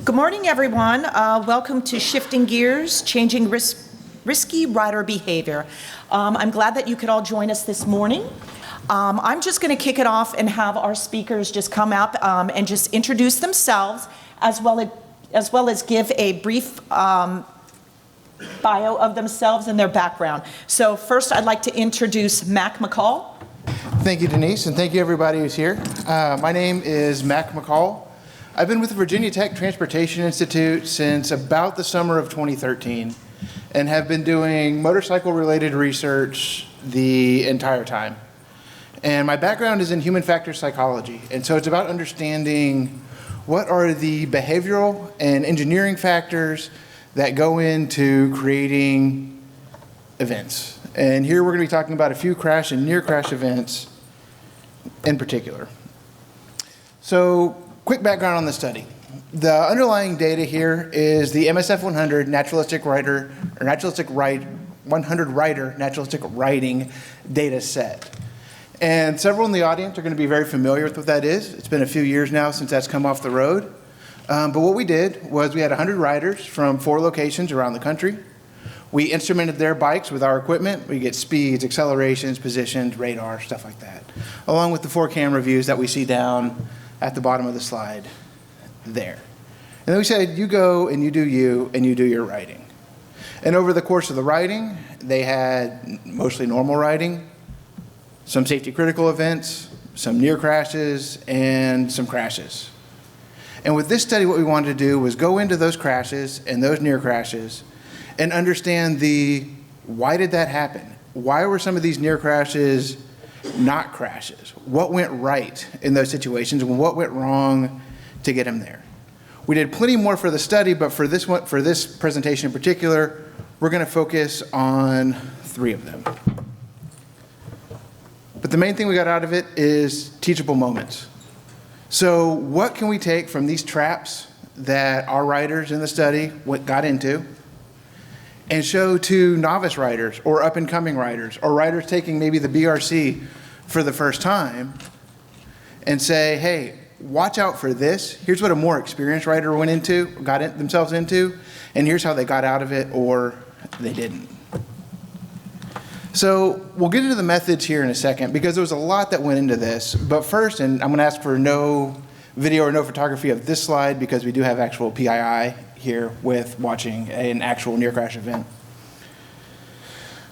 Good morning, everyone. Welcome to Shifting Gears, Changing Risky Rider Behavior. I'm glad that you could all join us this morning. I'm just going to kick it off and have our speakers just come up and just introduce themselves, as well as give a brief bio of themselves and their background. So first, I'd like to introduce McCall. Thank you, Denise, and thank you everybody who's here. My name is McCall. I've been with the Virginia Tech Transportation Institute since about the summer of 2013 and have been doing motorcycle-related research the entire time. And my background is in human factor psychology, and so it's about understanding what are the behavioral and engineering factors that go into creating events. And here we're going to be talking about a few crash and near crash events in particular. So, quick background on the study. The underlying data here is the MSF 100 naturalistic rider, or 100 rider naturalistic riding data set. And several in the audience are going to be very familiar with what that is. It's been a few years now since that's come off the road. But what we did was we had 100 riders from 4 locations around the country. We instrumented their bikes with our equipment. We get speeds, accelerations, positions, radar, stuff like that, along with the 4 camera views that we see down at the bottom of the slide there. And then we said, you go and you do your riding. And over the course of the riding, they had mostly normal riding, some safety critical events, some near crashes, and some crashes. And with this study, what we wanted to do was go into those crashes and those near crashes and understand why did that happen? Why were some of these near crashes not crashes? What went right in those situations and what went wrong to get them there? We did plenty more for the study, but for this presentation in particular, we're going to focus on 3 of them. But the main thing we got out of it is teachable moments. So what can we take from these traps that our riders in the study got into and show to novice riders or up-and-coming riders or riders taking maybe the BRC for the first time and say, hey, watch out for this. Here's what a more experienced rider got themselves into, and here's how they got out of it or they didn't. So we'll get into the methods here in a second because there was a lot that went into this. But first, and I'm going to ask for no video or no photography of this slide because we do have actual PII here with watching an actual near crash event.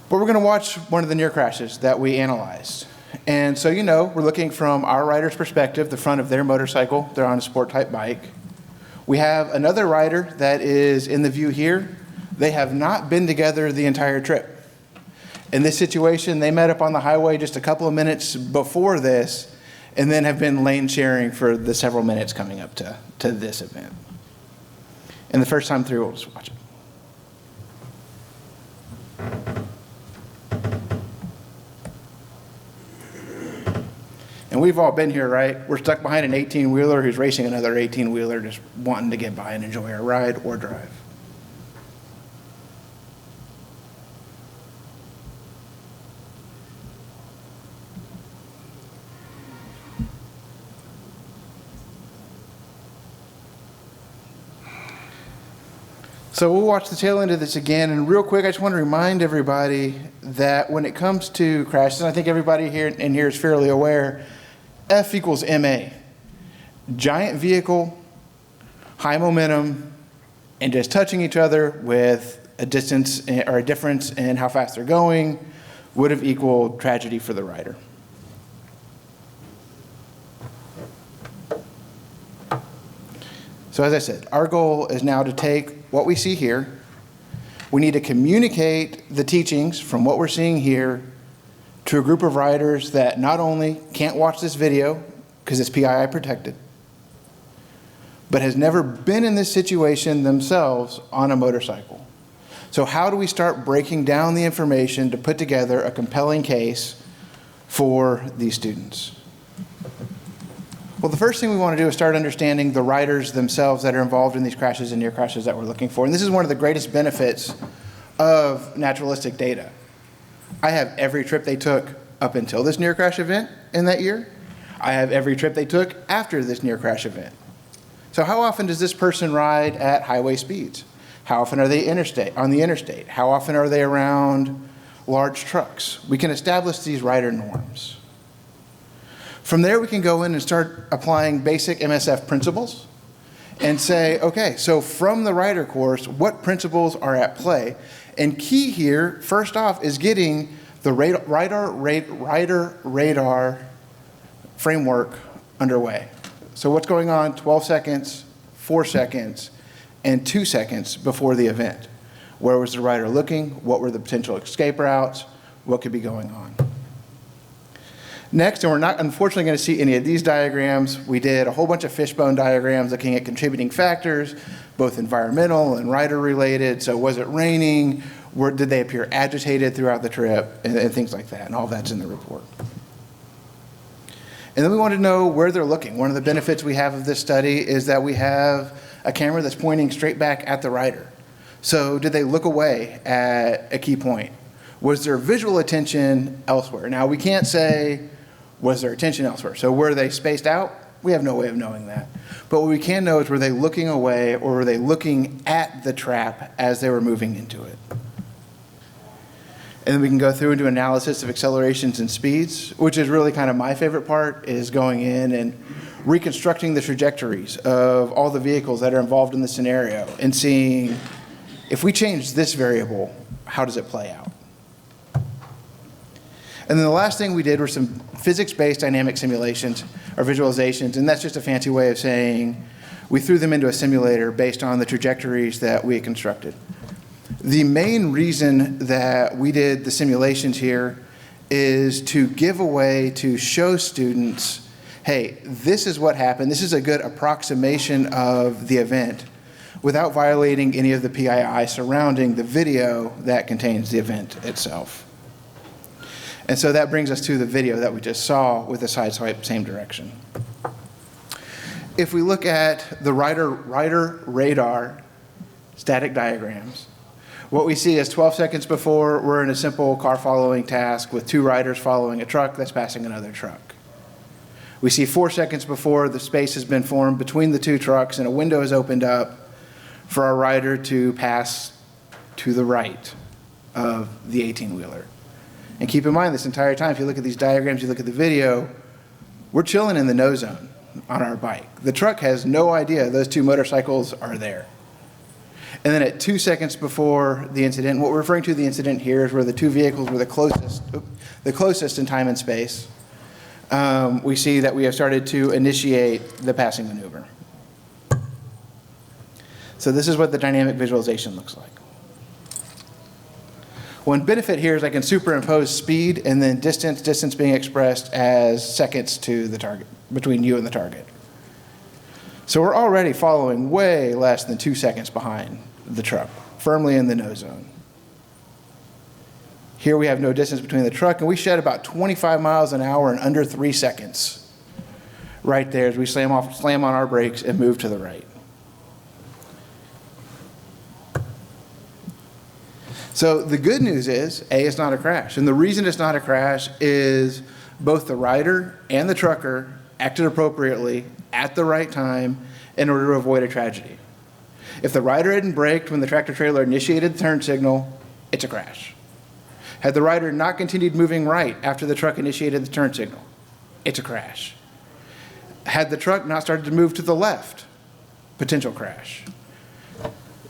But we're going to watch one of the near crashes that we analyzed. And so we're looking from our rider's perspective, the front of their motorcycle. They're on a sport type bike. We have another rider that is in the view here. They have not been together the entire trip. In this situation, they met up on the highway just a couple of minutes before this and then have been lane sharing for the several minutes coming up to this event. And the first time through, we'll just watch it. And we've all been here, right? We're stuck behind an 18-wheeler who's racing another 18-wheeler, just wanting to get by and enjoy our ride or drive. So we'll watch the tail end of this again, and real quick, I just want to remind everybody that when it comes to crashes, and I think everybody here is fairly aware, F equals MA. Giant vehicle, high momentum, and just touching each other with a distance or a difference in how fast they're going would have equaled tragedy for the rider. So as I said, our goal is now to take what we see here. We need to communicate the teachings from what we're seeing here to a group of riders that not only can't watch this video because it's PII protected, but has never been in this situation themselves on a motorcycle. So how do we start breaking down the information to put together a compelling case for these students? Well, the first thing we want to do is start understanding the riders themselves that are involved in these crashes and near crashes that we're looking for. And this is one of the greatest benefits of naturalistic data. I have every trip they took up until this near crash event in that year. I have every trip they took after this near crash event. So how often does this person ride at highway speeds? How often are they on the interstate? How often are they around large trucks? We can establish these rider norms. From there, we can go in and start applying basic MSF principles and say, okay, so from the rider course, what principles are at play? And key here, first off, is getting the rider radar framework underway. So what's going on 12 seconds, 4 seconds, and 2 seconds before the event? Where was the rider looking? What were the potential escape routes? What could be going on? Next, and we're not unfortunately going to see any of these diagrams, we did a whole bunch of fishbone diagrams looking at contributing factors, both environmental and rider related. So was it raining? Did they appear agitated throughout the trip? And things like that, and all that's in the report. And then we want to know where they're looking. One of the benefits we have of this study is that we have a camera that's pointing straight back at the rider. So did they look away at a key point? Was their visual attention elsewhere? Now, we can't say, was their attention elsewhere? So were they spaced out? We have no way of knowing that. But what we can know is, were they looking away, or were they looking at the trap as they were moving into it? And then we can go through and do analysis of accelerations and speeds, which is really kind of my favorite part, is going in and reconstructing the trajectories of all the vehicles that are involved in the scenario and seeing, if we change this variable, how does it play out? And then the last thing we did were some physics-based dynamic simulations or visualizations, and that's just a fancy way of saying we threw them into a simulator based on the trajectories that we had constructed. The main reason that we did the simulations here is to give a way to show students, hey, this is what happened, this is a good approximation of the event, without violating any of the PII surrounding the video that contains the event itself. And so that brings us to the video that we just saw with the side swipe same direction. If we look at the rider radar static diagrams, what we see is 12 seconds before, we're in a simple car following task with 2 riders following a truck that's passing another truck. We see 4 seconds before, the space has been formed between the 2 trucks and a window is opened up for our rider to pass to the right of the 18-wheeler. And keep in mind, this entire time, if you look at these diagrams, you look at the video, we're chilling in the no zone on our bike. The truck has no idea those 2 motorcycles are there. And then at 2 seconds before the incident, what we're referring to the incident here is where the 2 vehicles were the closest in time and space. We see that we have started to initiate the passing maneuver. So this is what the dynamic visualization looks like. One benefit here is I can superimpose speed and then distance being expressed as seconds to the target, between you and the target. So we're already following way less than 2 seconds behind the truck, firmly in the no zone. Here we have no distance between the truck, and we shed about 25 miles an hour in under 3 seconds. Right there as we slam on our brakes and move to the right. So the good news is, A, it's not a crash. And the reason it's not a crash is both the rider and the trucker acted appropriately at the right time in order to avoid a tragedy. If the rider hadn't braked when the tractor-trailer initiated the turn signal, it's a crash. Had the rider not continued moving right after the truck initiated the turn signal, it's a crash. Had the truck not started to move to the left, potential crash.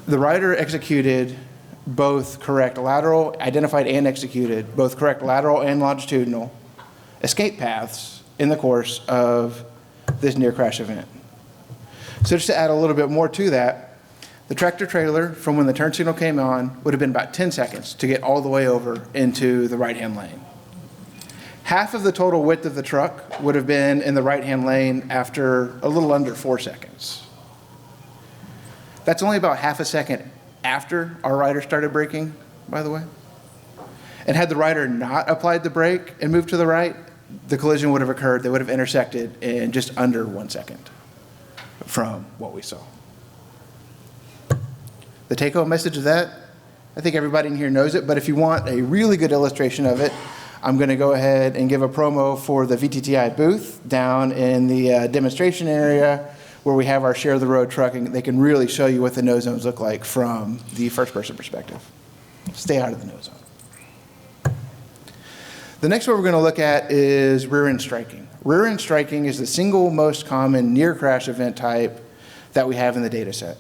The rider executed both correct lateral, identified and executed both correct lateral and longitudinal escape paths in the course of this near crash event. So just to add a little bit more to that, the tractor trailer from when the turn signal came on would have been about 10 seconds to get all the way over into the right-hand lane. Half of the total width of the truck would have been in the right-hand lane after a little under 4 seconds. That's only about half a second after our rider started braking, by the way. And had the rider not applied the brake and moved to the right, the collision would have occurred. They would have intersected in just under 1 second from what we saw. The take-home message of that, I think everybody in here knows it, but if you want a really good illustration of it, I'm going to go ahead and give a promo for the VTTI booth down in the demonstration area where we have our share of the road truck, and they can really show you what the no zones look like from the first person perspective. Stay out of the no zone. The next one we're going to look at is rear end striking. Rear end striking is the single most common near crash event type that we have in the data set.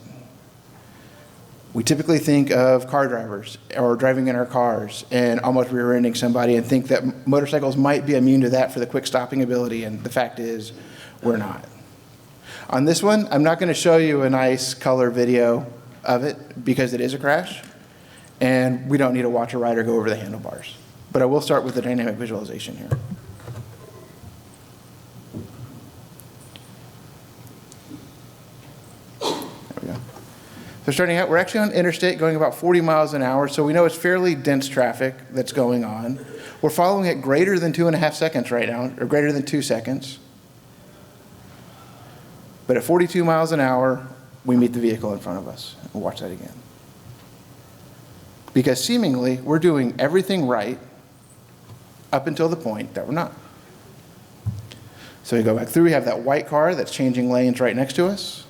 We typically think of car drivers or driving in our cars and almost rear-ending somebody and think that motorcycles might be immune to that for the quick stopping ability, and the fact is we're not. On this one, I'm not going to show you a nice color video of it because it is a crash and we don't need to watch a rider go over the handlebars. But I will start with the dynamic visualization here. So starting out, we're actually on interstate going about 40 miles an hour, so we know it's fairly dense traffic that's going on. We're following at greater than 2.5 seconds right now, or greater than 2 seconds. But at 42 miles an hour, we meet the vehicle in front of us. We'll watch that again. Because seemingly, we're doing everything right up until the point that we're not. So we go back through, we have that white car that's changing lanes right next to us.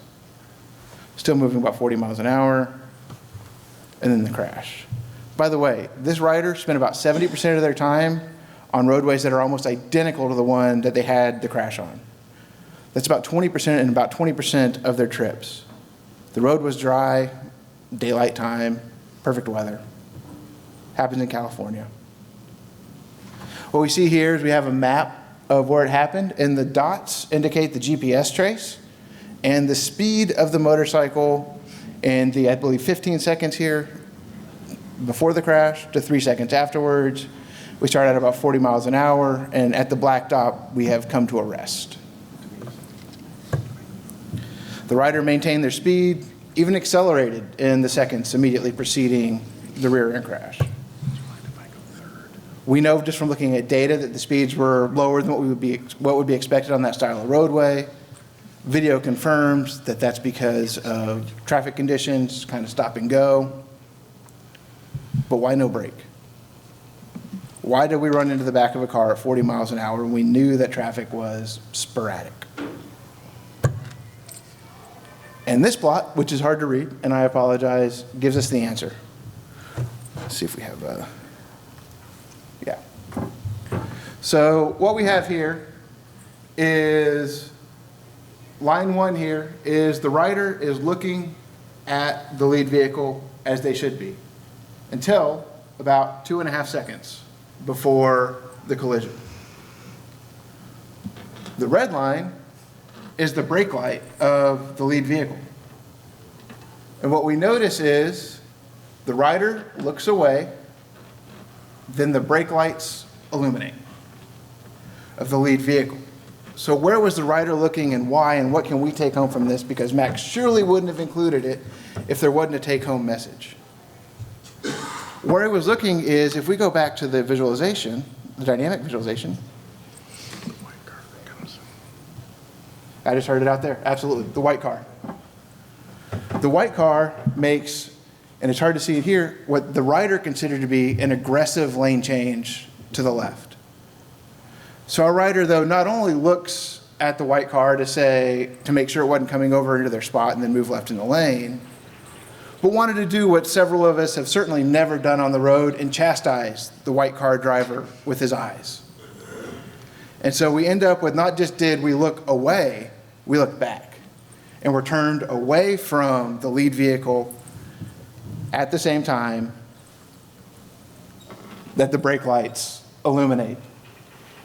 Still moving about 40 miles an hour, and then the crash. By the way, this rider spent about 70% of their time on roadways that are almost identical to the one that they had the crash on. That's about 20% and about 20% of their trips. The road was dry, daylight time, perfect weather. Happens in California. What we see here is we have a map of where it happened, and the dots indicate the GPS trace and the speed of the motorcycle in the, I believe, 15 seconds here before the crash to 3 seconds afterwards. We start at about 40 miles an hour, and at the black dot, we have come to a rest. The rider maintained their speed, even accelerated in the seconds immediately preceding the rear end crash. We know just from looking at data that the speeds were lower than what would be expected on that style of roadway. Video confirms that that's because of traffic conditions, kind of stop and go. But why no brake? Why did we run into the back of a car at 40 miles an hour when we knew that traffic was sporadic? And this plot, which is hard to read, and I apologize, gives us the answer. Let's see if we have, yeah. So what we have here is line one here is the rider is looking at the lead vehicle as they should be until about 2.5 seconds before the collision. The red line is the brake light of the lead vehicle. And what we notice is the rider looks away, then the brake lights illuminate of the lead vehicle. So where was the rider looking and why, and what can we take home from this? Because Max surely wouldn't have included it if there wasn't a take-home message. Where he was looking is, if we go back to the visualization, the dynamic visualization. I just heard it out there, absolutely, the white car. The white car makes, and it's hard to see it here, what the rider considered to be an aggressive lane change to the left. So our rider, though, not only looks at the white car to make sure it wasn't coming over into their spot and then move left in the lane, but wanted to do what several of us have certainly never done on the road and chastise the white car driver with his eyes. And so we end up with not just did we look away, we look back. And we're turned away from the lead vehicle at the same time that the brake lights illuminate.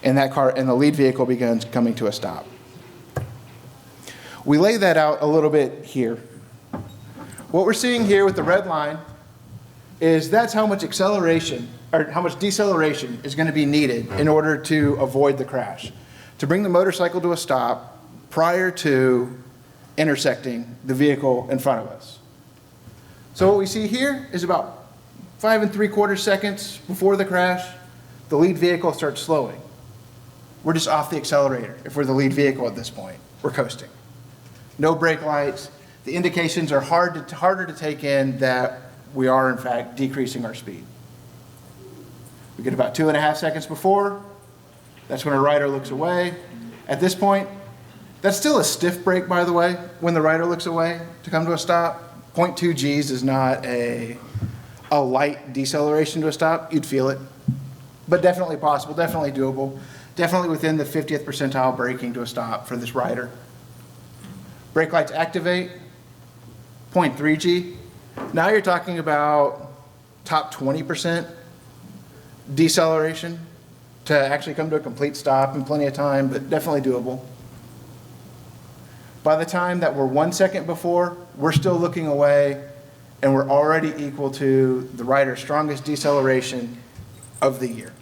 And that car and the lead vehicle begins coming to a stop. We lay that out a little bit here. What we're seeing here with the red line is that's how much acceleration or how much deceleration is going to be needed in order to avoid the crash, to bring the motorcycle to a stop prior to intersecting the vehicle in front of us. So what we see here is about 5 3/4 seconds before the crash, the lead vehicle starts slowing. We're just off the accelerator. If we're the lead vehicle at this point, we're coasting. No brake lights. The indications are harder to take in that we are, in fact, decreasing our speed. We get about 2.5 seconds before. That's when our rider looks away. At this point, That's still a stiff brake, by the way, when the rider looks away to come to a stop. 0.2 Gs is not a light deceleration to a stop. You'd feel it. But definitely possible, definitely doable, definitely within the 50th percentile braking to a stop for this rider. Brake lights activate, 0.3 G. Now you're talking about top 20% deceleration to actually come to a complete stop in plenty of time, but definitely doable. By the time that we're 1 second before, we're still looking away, and we're already equal to the rider's strongest deceleration of the year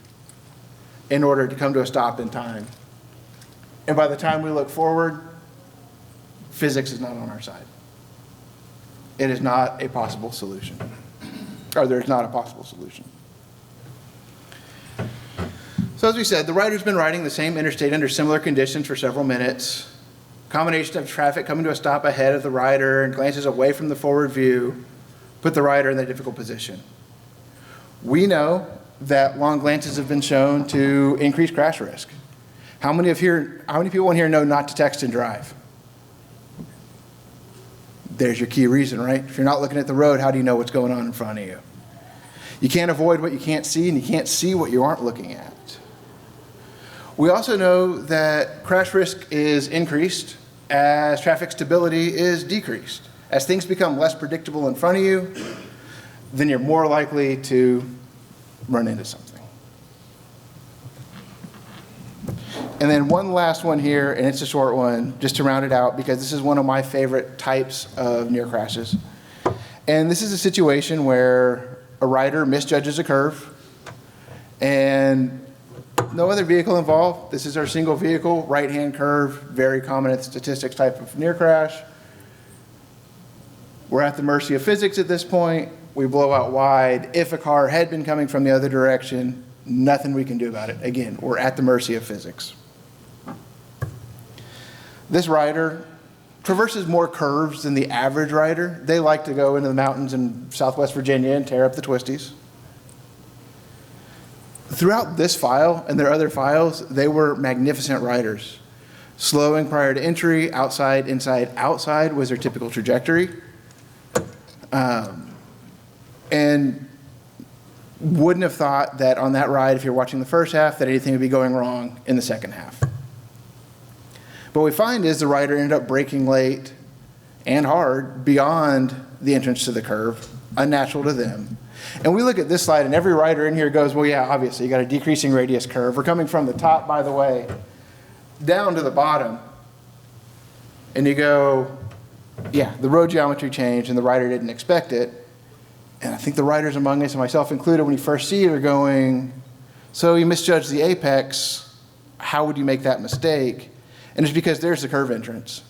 in order to come to a stop in time. And by the time we look forward, physics is not on our side. It is not a possible solution, or there's not a possible solution. So as we said, the rider's been riding the same interstate under similar conditions for several minutes. Combination of traffic coming to a stop ahead of the rider and glances away from the forward view put the rider in a difficult position. We know that long glances have been shown to increase crash risk. How many people in here know not to text and drive? There's your key reason, right? If you're not looking at the road, how do you know what's going on in front of you? You can't avoid what you can't see, and you can't see what you aren't looking at. We also know that crash risk is increased as traffic stability is decreased. As things become less predictable in front of you, then you're more likely to run into something. And then one last one here, and it's a short one, just to round it out, because this is one of my favorite types of near crashes. And this is a situation where a rider misjudges a curve, and no other vehicle involved. This is our single vehicle, right-hand curve, very common in statistics type of near crash. We're at the mercy of physics at this point. We blow out wide. If a car had been coming from the other direction, nothing we can do about it. Again, we're at the mercy of physics. This rider traverses more curves than the average rider. They like to go into the mountains in Southwest Virginia and tear up the twisties. Throughout this file and their other files, they were magnificent riders. Slowing prior to entry, outside, inside, outside was their typical trajectory. And wouldn't have thought that on that ride, if you're watching the first half, that anything would be going wrong in the second half. But what we find is the rider ended up braking late and hard beyond the entrance to the curve, unnatural to them. And we look at this slide, and every rider in here goes, well, yeah, obviously, you got a decreasing radius curve. We're coming from the top, by the way, down to the bottom. And you go, yeah, the road geometry changed, and the rider didn't expect it. And I think the riders among us, and myself included, when you first see it, are going, so you misjudged the apex. How would you make that mistake? And it's because there's the curve entrance.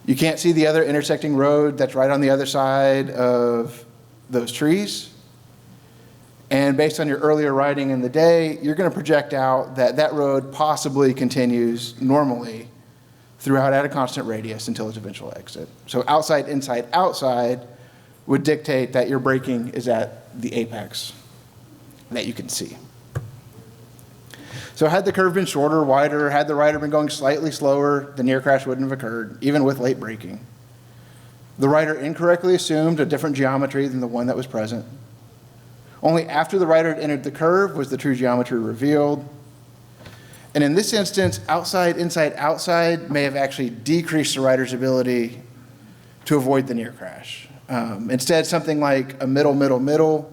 You can't see the other intersecting road that's right on the other side of those trees. And based on your earlier riding in the day, you're going to project out that that road possibly continues normally throughout at a constant radius until its eventual exit. So outside, inside, outside would dictate that your braking is at the apex that you can see. So had the curve been shorter, wider, had the rider been going slightly slower, the near crash wouldn't have occurred, even with late braking. The rider incorrectly assumed a different geometry than the one that was present. Only after the rider had entered the curve was the true geometry revealed. And in this instance, outside, inside, outside may have actually decreased the rider's ability to avoid the near crash. Instead, something like a middle, middle, middle,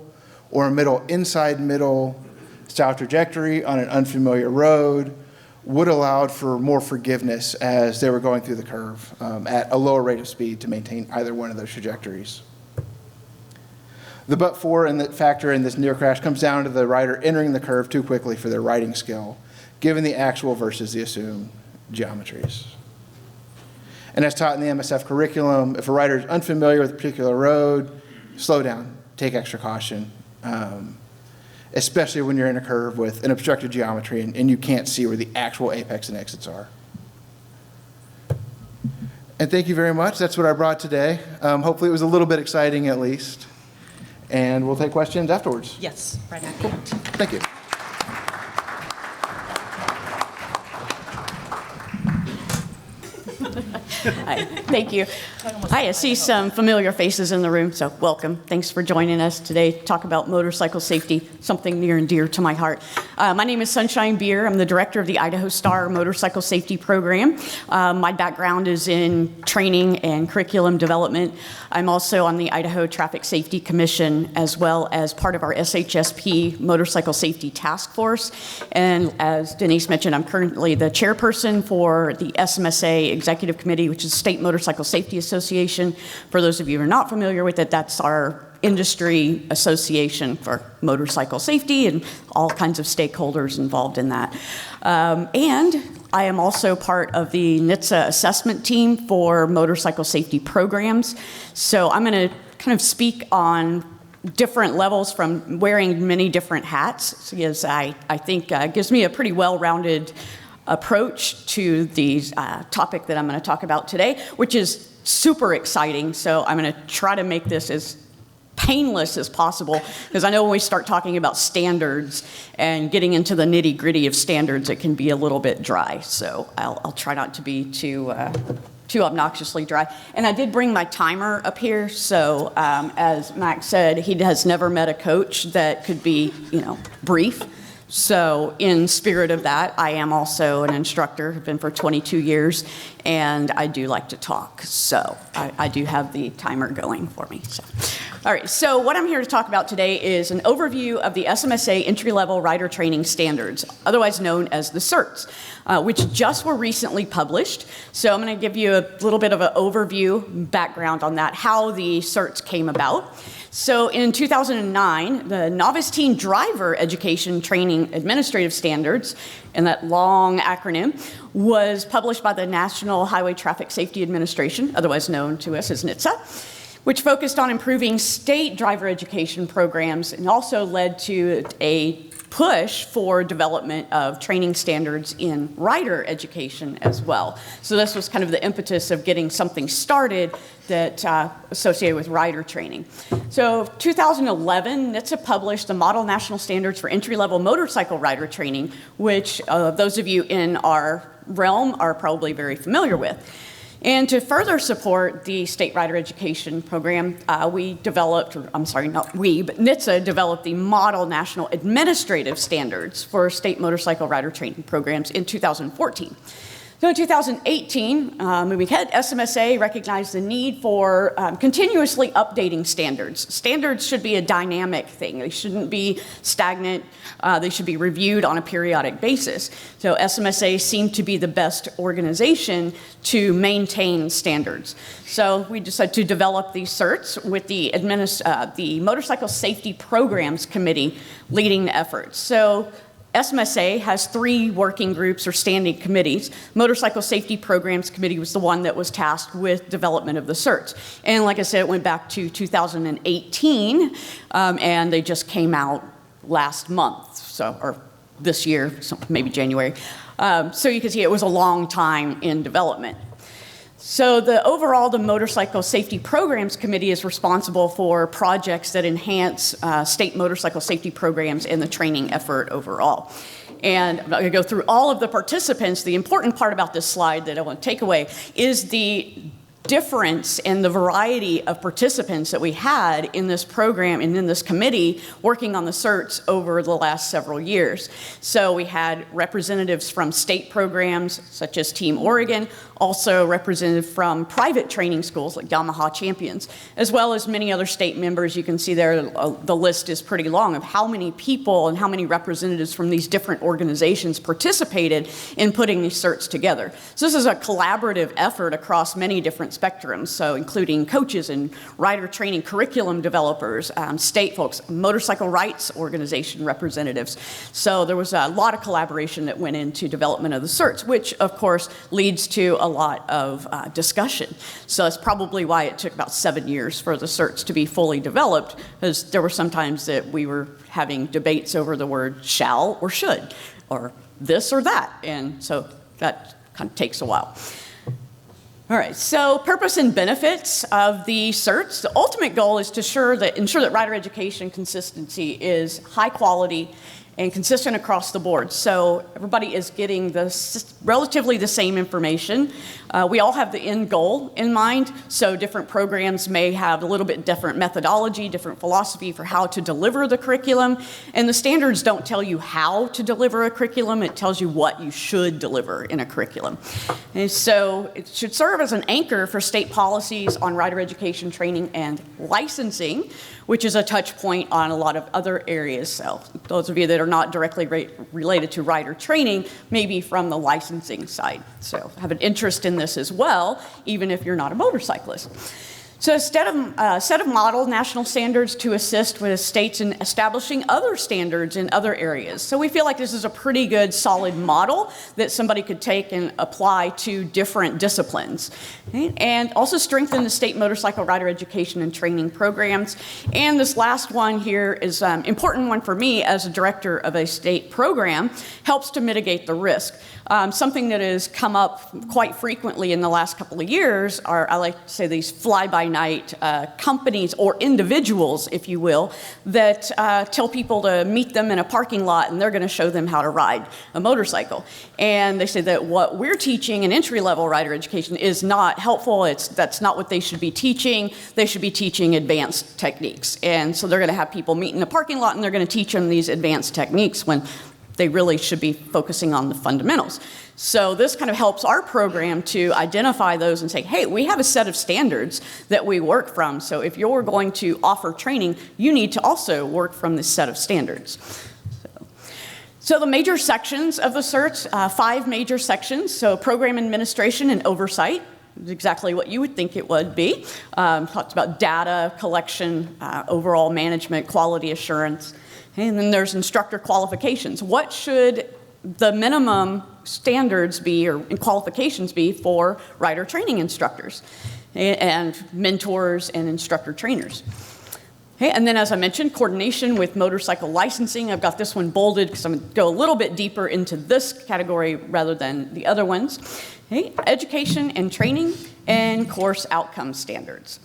or a middle, inside, middle style trajectory on an unfamiliar road would allow for more forgiveness as they were going through the curve at a lower rate of speed to maintain either one of those trajectories. The but-for and the factor in this near crash comes down to the rider entering the curve too quickly for their riding skill, given the actual versus the assumed geometries. And as taught in the MSF curriculum, if a rider is unfamiliar with a particular road, slow down, take extra caution, especially when you're in a curve with an obstructed geometry and you can't see where the actual apex and exits are. And thank you very much. That's what I brought today. Hopefully it was a little bit exciting at least. And we'll take questions afterwards. Yes, right at the end. Thank you. Hi, thank you. Hi, I see some familiar faces in the room, so welcome. Thanks for joining us today to talk about motorcycle safety, something near and dear to my heart. My name is Sunshine Beer. I'm the director of the Idaho Star Motorcycle Safety Program. My background is in training and curriculum development. I'm also on the Idaho Traffic Safety Commission, as well as part of our SHSP Motorcycle Safety Task Force. And as Denise mentioned, I'm currently the chairperson for the SMSA Executive Committee, which is State Motorcycle Safety Association. For those of you who are not familiar with it, that's our industry association for motorcycle safety and all kinds of stakeholders involved in that. And I am also part of the NHTSA assessment team for motorcycle safety programs. So I'm going to kind of speak on different levels from wearing many different hats, because I think gives me a pretty well-rounded approach to the topic that I'm going to talk about today, which is super exciting. So I'm going to try to make this as painless as possible, because I know when we start talking about standards and getting into the nitty-gritty of standards, it can be a little bit dry. So I'll try not to be too obnoxiously dry. And I did bring my timer up here, so as Max said, he has never met a coach that could be, brief. So in spirit of that, I am also an instructor, have been for 22 years, and I do like to talk. So I do have the timer going for me. So. All right, so what I'm here to talk about today is an overview of the SMSA entry-level rider training standards, otherwise known as the CERTs, which just were recently published. So I'm going to give you a little bit of an overview, background on that, how the CERTs came about. So in 2009, the Novice Teen Driver Education Training Administrative Standards, and that long acronym, was published by the National Highway Traffic Safety Administration, otherwise known to us as NHTSA, which focused on improving state driver education programs and also led to a push for development of training standards in rider education as well. So this was kind of the impetus of getting something started that associated with rider training. So 2011, NHTSA published the Model National Standards for Entry-Level Motorcycle Rider Training, which those of you in our realm are probably very familiar with. And to further support the state rider education program, we developed, I'm sorry, not we, but NHTSA developed the Model National Administrative Standards for state motorcycle rider training programs in 2014. So in 2018, moving ahead, SMSA recognized the need for continuously updating standards. Standards should be a dynamic thing. They shouldn't be stagnant. They should be reviewed on a periodic basis. So SMSA seemed to be the best organization to maintain standards. So we decided to develop these CERTs with the Motorcycle Safety Programs Committee leading the efforts. So SMSA has 3 working groups or standing committees. Motorcycle Safety Programs Committee was the one that was tasked with development of the CERTs. And like I said, it went back to 2018, and they just came out last month, or this year, so maybe January. So you can see it was a long time in development. So the Motorcycle Safety Programs Committee is responsible for projects that enhance state motorcycle safety programs and the training effort overall. And I'm not going to go through all of the participants. The important part about this slide that I want to take away is the difference in the variety of participants that we had in this program and in this committee working on the CERTs over the last several years. So we had representatives from state programs such as Team Oregon, also represented from private training schools like Yamaha Champions, as well as many other state members. You can see there the list is pretty long of how many people and how many representatives from these different organizations participated in putting these CERTs together. So this is a collaborative effort across many different spectrums, so including coaches and rider training curriculum developers, state folks, motorcycle rights organization representatives. So there was a lot of collaboration that went into development of the CERTs, which of course leads to a lot of discussion. So that's probably why it took about 7 years for the CERTs to be fully developed, because there were some times that we were having debates over the word shall or should, or this or that, and so that kind of takes a while. All right, so purpose and benefits of the CERTs. The ultimate goal is to ensure that rider education consistency is high quality and consistent across the board. So everybody is getting relatively the same information. We all have the end goal in mind, so different programs may have a little bit different methodology, different philosophy for how to deliver the curriculum, and the standards don't tell you how to deliver a curriculum, it tells you what you should deliver in a curriculum. And so it should serve as an anchor for state policies on rider education, training, and licensing, which is a touch point on a lot of other areas. So those of you that are not directly related to rider training, maybe from the licensing side. So have an interest in this as well, even if you're not a motorcyclist. So a set of model national standards to assist with states in establishing other standards in other areas. So we feel like this is a pretty good, solid model that somebody could take and apply to different disciplines. Okay? And also strengthen the state motorcycle rider education and training programs. And this last one here is an important one for me as a director of a state program, helps to mitigate the risk. Something that has come up quite frequently in the last couple of years are, I like to say, these fly-by-night companies or individuals, if you will, that tell people to meet them in a parking lot and they're going to show them how to ride a motorcycle. And they say that what we're teaching in entry-level rider education is not helpful. That's not what they should be teaching. They should be teaching advanced techniques. And so they're going to have people meet in a parking lot and they're going to teach them these advanced techniques when they really should be focusing on the fundamentals. So this kind of helps our program to identify those and say, hey, we have a set of standards that we work from. So if you're going to offer training, you need to also work from this set of standards. So the major sections of the certs, 5 major sections. So program administration and oversight, is exactly what you would think it would be. Talks about data collection, overall management, quality assurance. And then there's instructor qualifications. What should the minimum standards be or qualifications be for rider training instructors and mentors and instructor trainers? Okay, and then as I mentioned, coordination with motorcycle licensing. I've got this one bolded because I'm going to go a little bit deeper into this category rather than the other ones. Okay, education and training and course outcome standards.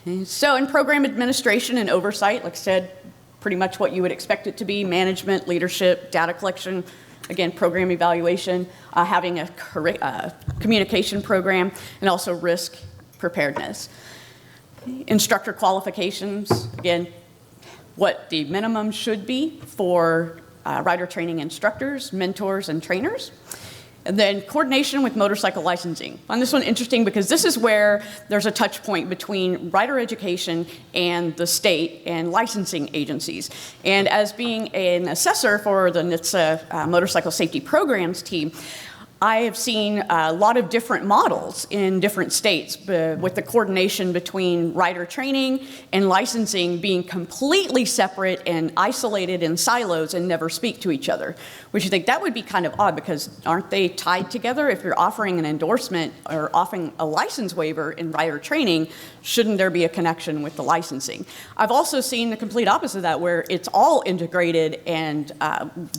Okay, so in program administration and oversight, like I said, pretty much what you would expect it to be: management, leadership, data collection, again, program evaluation, having a communication program, and also risk preparedness. Instructor qualifications, again, what the minimum should be for rider training instructors, mentors, and trainers. And then coordination with motorcycle licensing. I find this one interesting because this is where there's a touch point between rider education and the state and licensing agencies. And as being an assessor for the NHTSA Motorcycle Safety Programs team, I have seen a lot of different models in different states with the coordination between rider training and licensing being completely separate and isolated in silos and never speak to each other. Which you think that would be kind of odd because aren't they tied together? If you're offering an endorsement or offering a license waiver in rider training, shouldn't there be a connection with the licensing? I've also seen the complete opposite of that where it's all integrated and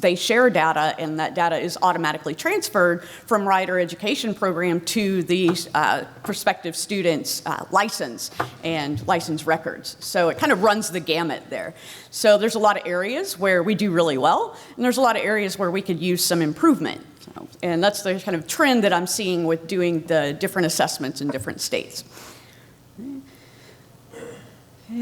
they share data and that data is automatically transferred from rider education program to the prospective students' license and license records. So it kind of runs the gamut there. So there's a lot of areas where we do really well, and there's a lot of areas where we could use some improvement. So, and that's the kind of trend that I'm seeing with doing the different assessments in different states.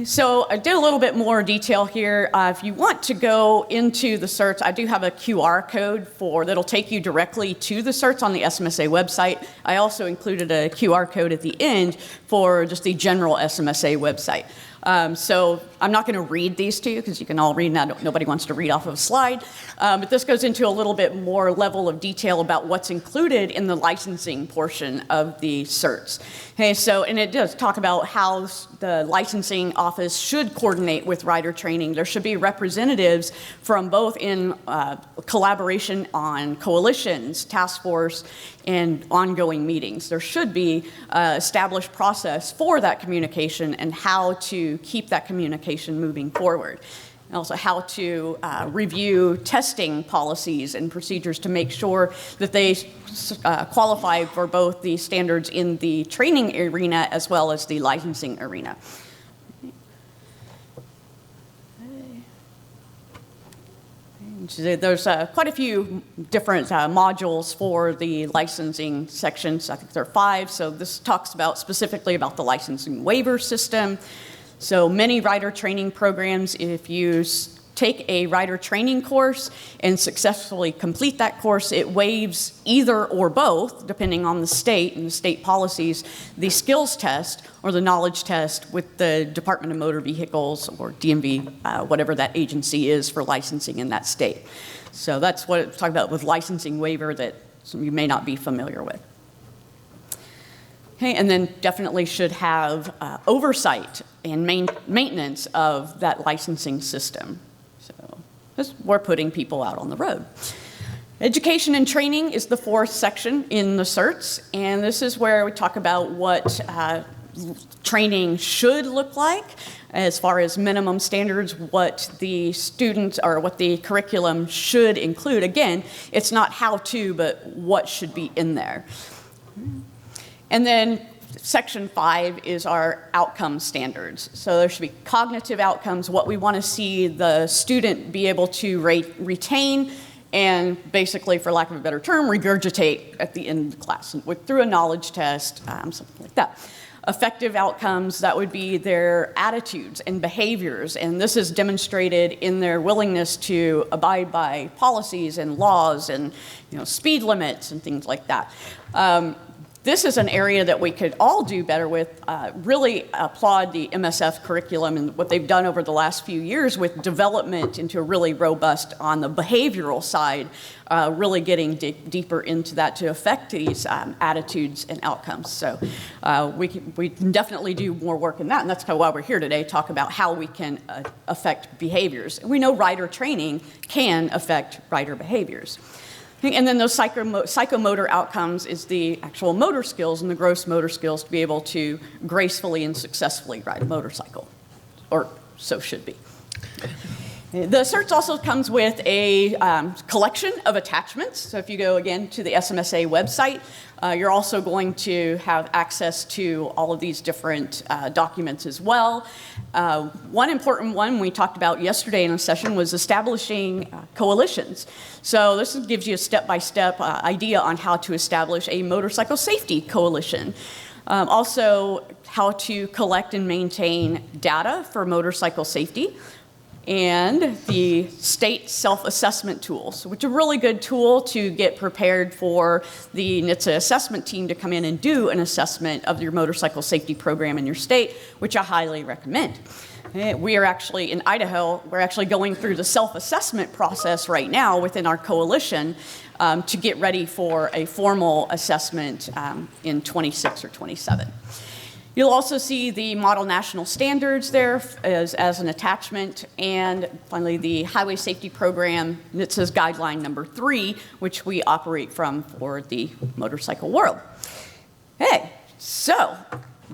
So I did a little bit more detail here. If you want to go into the certs, I do have a QR code that'll take you directly to the certs on the SMSA website. I also included a QR code at the end for just the general SMSA website. So I'm not going to read these to you because you can all read now. Nobody wants to read off of a slide. But this goes into a little bit more level of detail about what's included in the licensing portion of the certs. Okay, and it does talk about how the licensing office should coordinate with rider training. There should be representatives from both in collaboration on coalitions, task force, and ongoing meetings. There should be an established process for that communication and how to keep that communication moving forward. And also how to review testing policies and procedures to make sure that they qualify for both the standards in the training arena as well as the licensing arena. There's quite a few different modules for the licensing sections. I think there are 5. So this talks about specifically about the licensing waiver system. So many rider training programs, if you take a rider training course and successfully complete that course, it waives either or both, depending on the state and the state policies, the skills test or the knowledge test with the Department of Motor Vehicles or DMV, whatever that agency is for licensing in that state. So that's what it's talking about with licensing waiver that some of you may not be familiar with. Okay, and then definitely should have oversight and maintenance of that licensing system. So we're putting people out on the road. Education and training is the 4th section in the certs, and this is where we talk about what training should look like as far as minimum standards, what the students or what the curriculum should include. Again, it's not how to, but what should be in there. And then Section 5 is our outcome standards. So there should be cognitive outcomes, what we want to see the student be able to retain and basically, for lack of a better term, regurgitate at the end of the class through a knowledge test, something like that. Effective outcomes, that would be their attitudes and behaviors, and this is demonstrated in their willingness to abide by policies and laws and speed limits and things like that. This is an area that we could all do better with. Really applaud the MSF curriculum and what they've done over the last few years with development into a really robust on the behavioral side, really getting deeper into that to affect these attitudes and outcomes. So we can definitely do more work in that, and that's kind of why we're here today, talk about how we can affect behaviors. And we know rider training can affect rider behaviors. And then those psychomotor outcomes is the actual motor skills and the gross motor skills to be able to gracefully and successfully ride a motorcycle, or so should be. The certs also comes with a collection of attachments. So if you go again to the SMSA website, you're also going to have access to all of these different documents as well. One important one we talked about yesterday in a session was establishing coalitions. So this gives you a step-by-step idea on how to establish a motorcycle safety coalition. Also, how to collect and maintain data for motorcycle safety, and the state self-assessment tools, which are a really good tool to get prepared for the NHTSA assessment team to come in and do an assessment of your motorcycle safety program in your state, which I highly recommend. We are actually, in Idaho, we're actually going through the self-assessment process right now within our coalition to get ready for a formal assessment in 26 or 27. You'll also see the model national standards there as an attachment, and finally the highway safety program, NHTSA's guideline number 3, which we operate from for the motorcycle world. Okay, so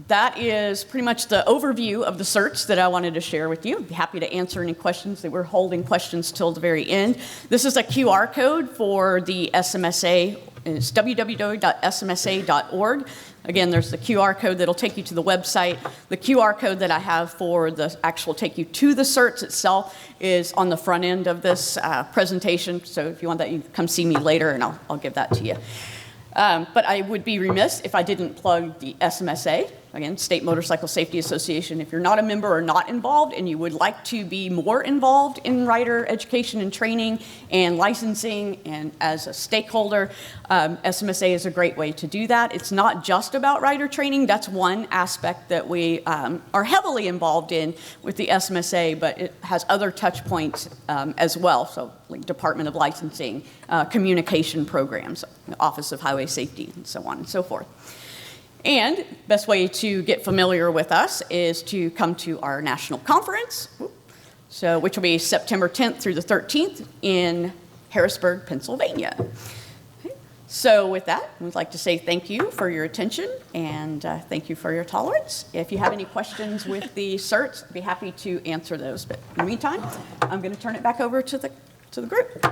that is pretty much the overview of the certs that I wanted to share with you. I'd be happy to answer any questions. We're holding questions till the very end. This is a QR code for the SMSA. It's www.smsa.org. Again, there's the QR code that'll take you to the website. The QR code that I have for the actual take you to the certs itself is on the front end of this presentation. So if you want that, you can come see me later and I'll give that to you. But I would be remiss if I didn't plug the SMSA, again, State Motorcycle Safety Association. If you're not a member or not involved and you would like to be more involved in rider education and training and licensing and as a stakeholder, SMSA is a great way to do that. It's not just about rider training. That's one aspect that we are heavily involved in with the SMSA, but it has other touch points as well. So like Department of Licensing, communication programs, Office of Highway Safety, and so on and so forth. And best way to get familiar with us is to come to our national conference, which will be September 10th through the 13th in Harrisburg, Pennsylvania. Okay. So with that, we'd like to say thank you for your attention and thank you for your tolerance. If you have any questions with the certs, I'd be happy to answer those. But in the meantime, I'm going to turn it back over to the group.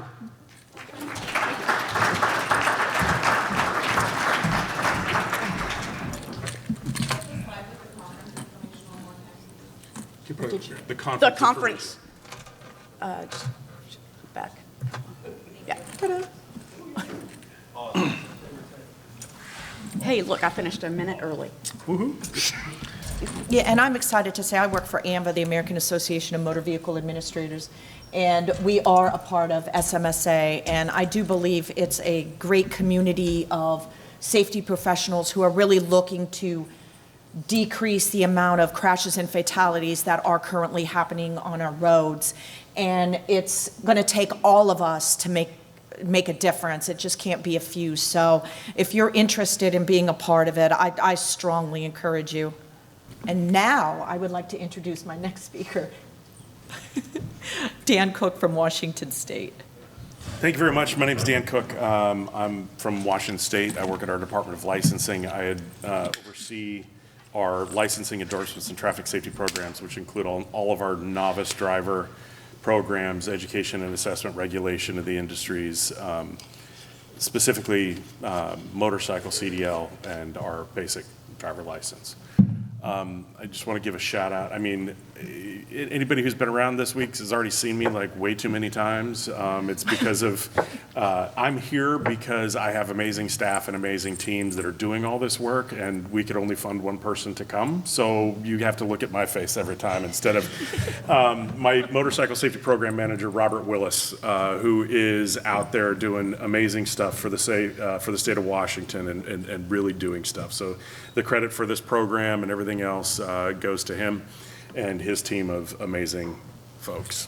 The conference. The conference. Just back. Hey, look, I finished a minute early. Yeah, and I'm excited to say I work for AMVA, the American Association of Motor Vehicle Administrators, and we are a part of SMSA, and I do believe it's a great community of safety professionals who are really looking to decrease the amount of crashes and fatalities that are currently happening on our roads. And it's going to take all of us to make a difference. It just can't be a few. So if you're interested in being a part of it, I strongly encourage you. And now I would like to introduce my next speaker, Dan Cooke from Washington State. Thank you very much. My name is Dan Cooke. I'm from Washington State. I work at our Department of Licensing. I oversee our licensing, endorsements, and traffic safety programs, which include all of our novice driver programs, education and assessment regulation of the industries, specifically motorcycle CDL and our basic driver license. I just want to give a shout out. I mean, anybody who's been around this week has already seen me like way too many times. It's because of, I'm here because I have amazing staff and amazing teams that are doing all this work, and we could only fund one person to come. So you have to look at my face every time instead of my motorcycle safety program manager, Robert Willis, who is out there doing amazing stuff for the state of Washington and really doing stuff. So the credit for this program and everything else goes to him and his team of amazing folks.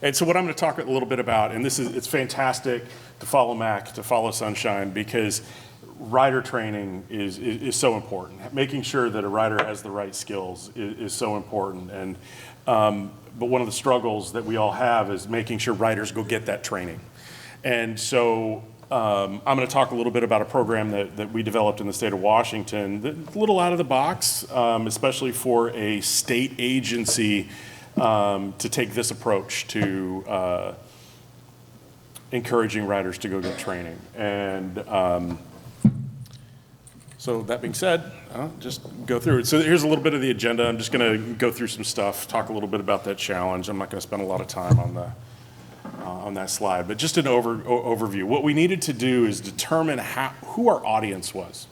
And so what I'm going to talk a little bit about, and it's fantastic to follow Mac, to follow Sunshine, because rider training is so important. Making sure that a rider has the right skills is so important. And but one of the struggles that we all have is making sure riders go get that training. And so I'm going to talk a little bit about a program that we developed in the state of Washington, a little out of the box, especially for a state agency to take this approach to encouraging riders to go get training. And so that being said, just go through it. So here's a little bit of the agenda. I'm just going to go through some stuff, talk a little bit about that challenge. I'm not going to spend a lot of time on that slide, but just an overview. What we needed to do is determine who our audience was.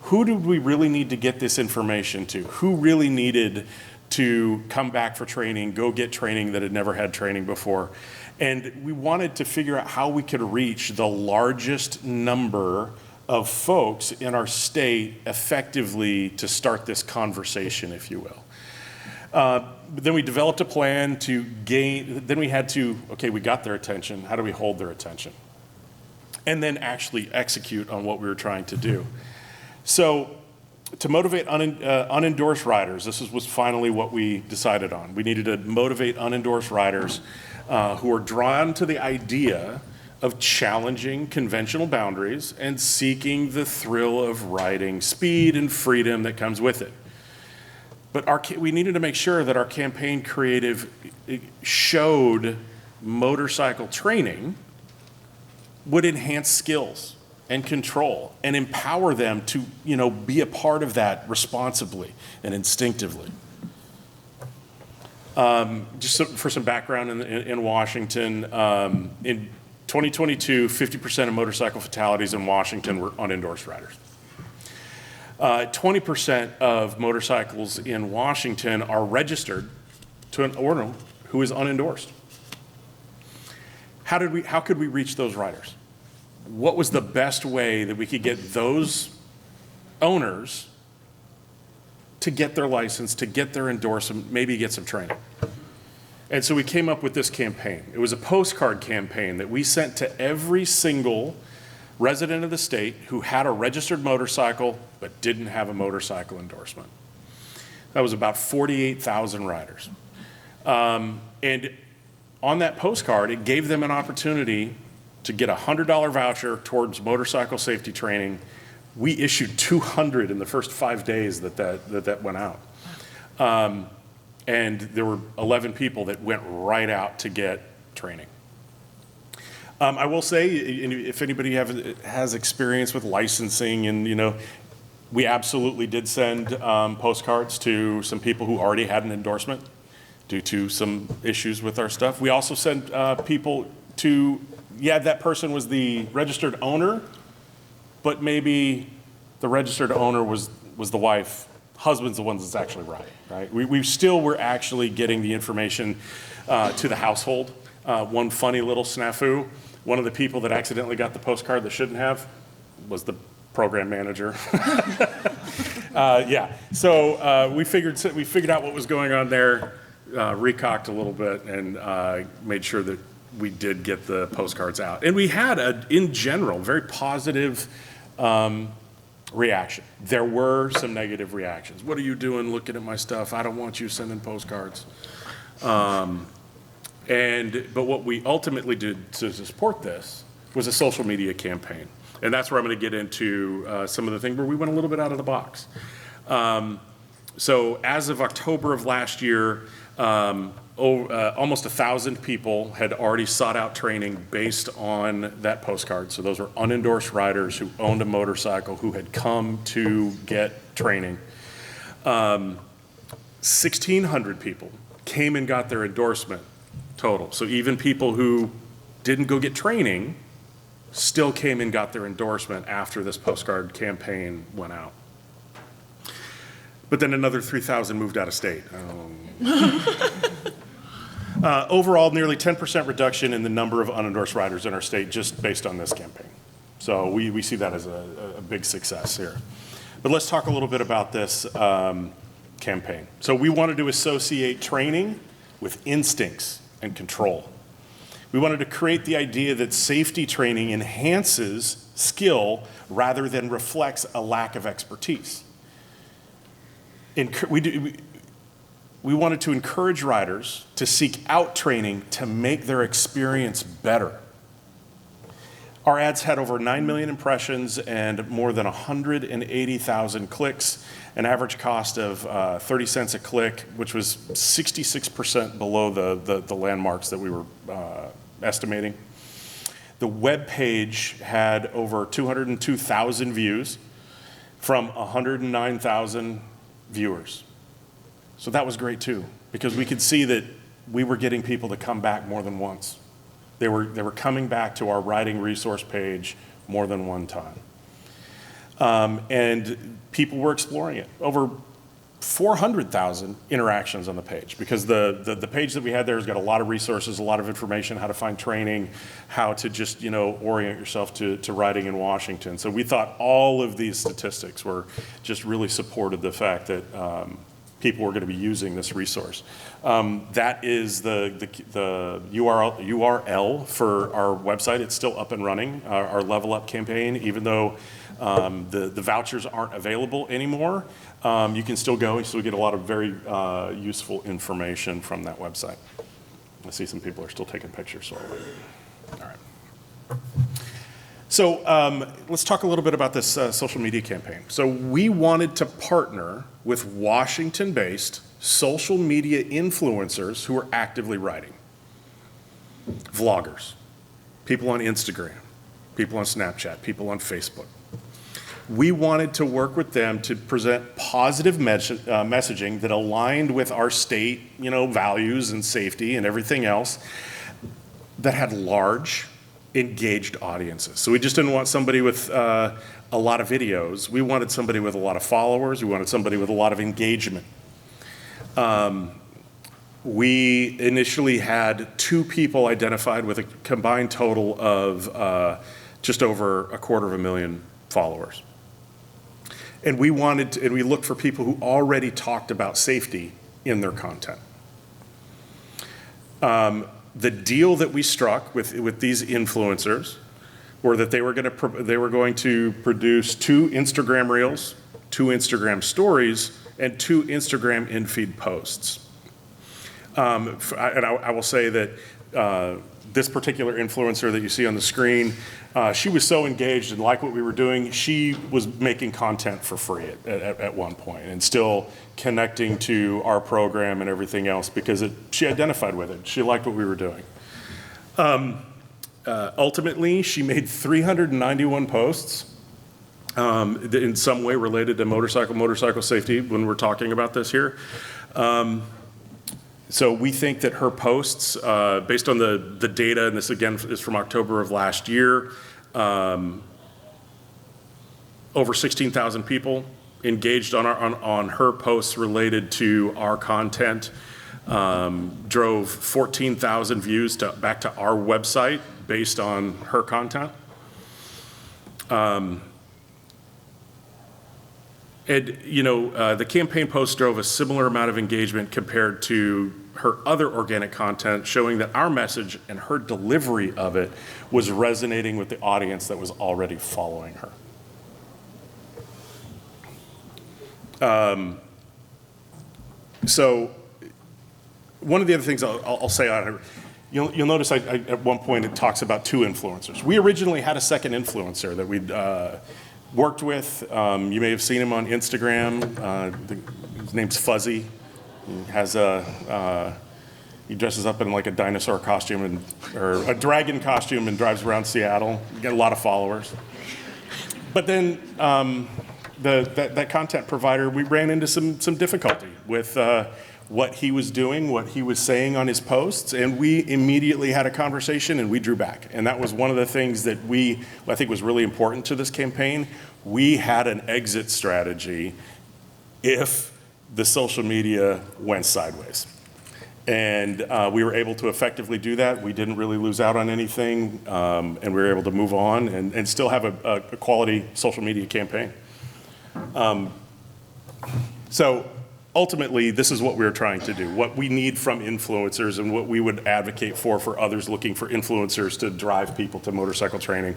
Who did we really need to get this information to? Who really needed to come back for training, go get training that had never had training before? And we wanted to figure out how we could reach the largest number of folks in our state effectively to start this conversation, if you will. Then we developed a plan to gain, then we had to, okay, we got their attention. How do we hold their attention? And then actually execute on what we were trying to do. So to motivate unendorsed riders, this was finally what we decided on. We needed to motivate unendorsed riders who are drawn to the idea of challenging conventional boundaries and seeking the thrill of riding speed and freedom that comes with it. But we needed to make sure that our campaign creative showed motorcycle training would enhance skills and control and empower them to, be a part of that responsibly and instinctively. Just for some background in Washington, in 2022, 50% of motorcycle fatalities in Washington were unendorsed riders. 20% of motorcycles in Washington are registered to an owner who is unendorsed. How could we reach those riders? What was the best way that we could get those owners to get their license, to get their endorsement, maybe get some training? And so we came up with this campaign. It was a postcard campaign that we sent to every single resident of the state who had a registered motorcycle but didn't have a motorcycle endorsement. That was about 48,000 riders. And on that postcard, it gave them an opportunity to get a $100 voucher towards motorcycle safety training. We issued 200 in the first 5 days that went out. And there were 11 people that went right out to get training. I will say, if anybody has experience with licensing, and we absolutely did send postcards to some people who already had an endorsement due to some issues with our stuff. We also sent people to yeah, that person was the registered owner, but maybe the registered owner was the wife. Husband's the one that's actually right? We still were actually getting the information to the household. One funny little snafu, one of the people that accidentally got the postcard that shouldn't have was the program manager. Yeah, so we figured out what was going on there, recocked a little bit, and made sure that we did get the postcards out. And we had, in general, very positive reaction. There were some negative reactions. What are you doing looking at my stuff? I don't want you sending postcards. But what we ultimately did to support this was a social media campaign. And that's where I'm going to get into some of the things where we went a little bit out of the box. So as of October of last year, almost 1,000 people had already sought out training based on that postcard. So those were unendorsed riders who owned a motorcycle who had come to get training. 1,600 people came and got their endorsement total. So even people who didn't go get training still came and got their endorsement after this postcard campaign went out. But then another 3,000 moved out of state. Overall, nearly 10% reduction in the number of unendorsed riders in our state just based on this campaign. So we see that as a big success here. But let's talk a little bit about this campaign. So we wanted to associate training with instincts and control. We wanted to create the idea that safety training enhances skill rather than reflects a lack of expertise. We wanted to encourage riders to seek out training to make their experience better. Our ads had over 9 million impressions and more than 180,000 clicks, an average cost of 30 cents a click, which was 66% below the landmarks that we were estimating. The web page had over 202,000 views from 109,000 viewers. So that was great too, because we could see that we were getting people to come back more than once. They were coming back to our riding resource page more than one time. And people were exploring it. Over 400,000 interactions on the page, because the page that we had there has got a lot of resources, a lot of information, how to find training, how to just, orient yourself to riding in Washington. So we thought all of these statistics were just really supported the fact that people were going to be using this resource. That is the URL for our website. It's still up and running, our Level Up campaign, even though the vouchers aren't available anymore. You can still go and still get a lot of very useful information from that website. I see some people are still taking pictures. So all right. So let's talk a little bit about this social media campaign. So we wanted to partner with Washington-based social media influencers who are actively riding. Vloggers, people on Instagram, people on Snapchat, people on Facebook. We wanted to work with them to present positive messaging that aligned with our state, values and safety and everything else, that had large, engaged audiences. So we just didn't want somebody with a lot of videos. We wanted somebody with a lot of followers. We wanted somebody with a lot of engagement. We initially had 2 people identified with a combined total of just over 250,000 followers. And we looked for people who already talked about safety in their content. The deal that we struck with these influencers were that they were going to produce 2 Instagram Reels, 2 Instagram Stories, and 2 Instagram in-feed posts. And I will say that this particular influencer that you see on the screen, she was so engaged and liked what we were doing, she was making content for free at one point and still connecting to our program and everything else because she identified with it. She liked what we were doing. Ultimately, she made 391 posts in some way related to motorcycle safety when we're talking about this here. So we think that her posts, based on the data, and this again is from October of last year, over 16,000 people engaged on her posts related to our content, drove 14,000 views back to our website based on her content. The campaign post drove a similar amount of engagement compared to her other organic content, showing that our message and her delivery of it was resonating with the audience that was already following her. So one of the other things I'll say on her, you'll notice at one point it talks about 2 influencers. We originally had a second influencer that we'd worked with. You may have seen him on Instagram. His name's Fuzzy. He dresses up in like a dinosaur costume or a dragon costume and drives around Seattle. You got a lot of followers. But then that content provider, we ran into some difficulty with what he was doing, what he was saying on his posts, and we immediately had a conversation and we drew back. And that was one of the things that I think was really important to this campaign. We had an exit strategy if the social media went sideways. And we were able to effectively do that. We didn't really lose out on anything, and we were able to move on and still have a quality social media campaign. So ultimately, this is what we're trying to do. What we need from influencers and what we would advocate for others looking for influencers to drive people to motorcycle training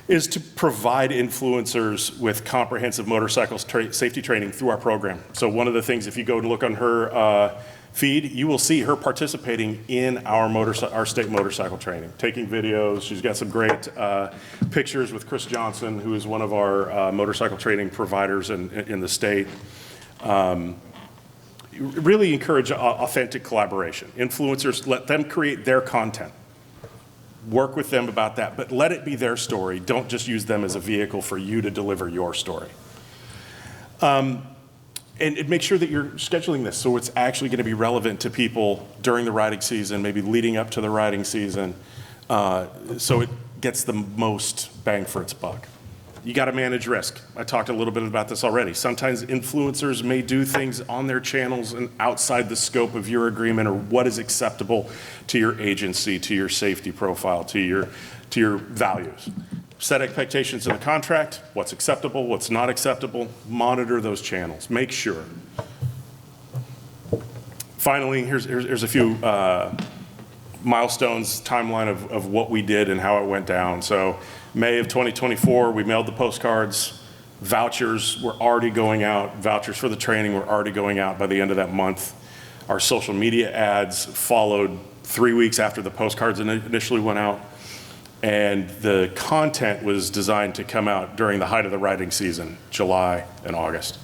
is to provide influencers with comprehensive motorcycle safety training through our program. So one of the things, if you go and look on her feed, you will see her participating in our state motorcycle training, taking videos. She's got some great pictures with Chris Johnson, who is one of our motorcycle training providers in the state. Really encourage authentic collaboration. Influencers, let them create their content. Work with them about that, but let it be their story. Don't just use them as a vehicle for you to deliver your story. And make sure that you're scheduling this so it's actually going to be relevant to people during the riding season, maybe leading up to the riding season, so it gets the most bang for its buck. You got to manage risk. I talked a little bit about this already. Sometimes influencers may do things on their channels and outside the scope of your agreement or what is acceptable to your agency, to your safety profile, to your values. Set expectations in the contract, what's acceptable, what's not acceptable, monitor those channels, make sure. Finally, here's a few milestones, timeline of what we did and how it went down. So May of 2024, we mailed the postcards. Vouchers were already going out. Vouchers for the training were already going out by the end of that month. Our social media ads followed 3 weeks after the postcards initially went out. And the content was designed to come out during the height of the riding season, July and August.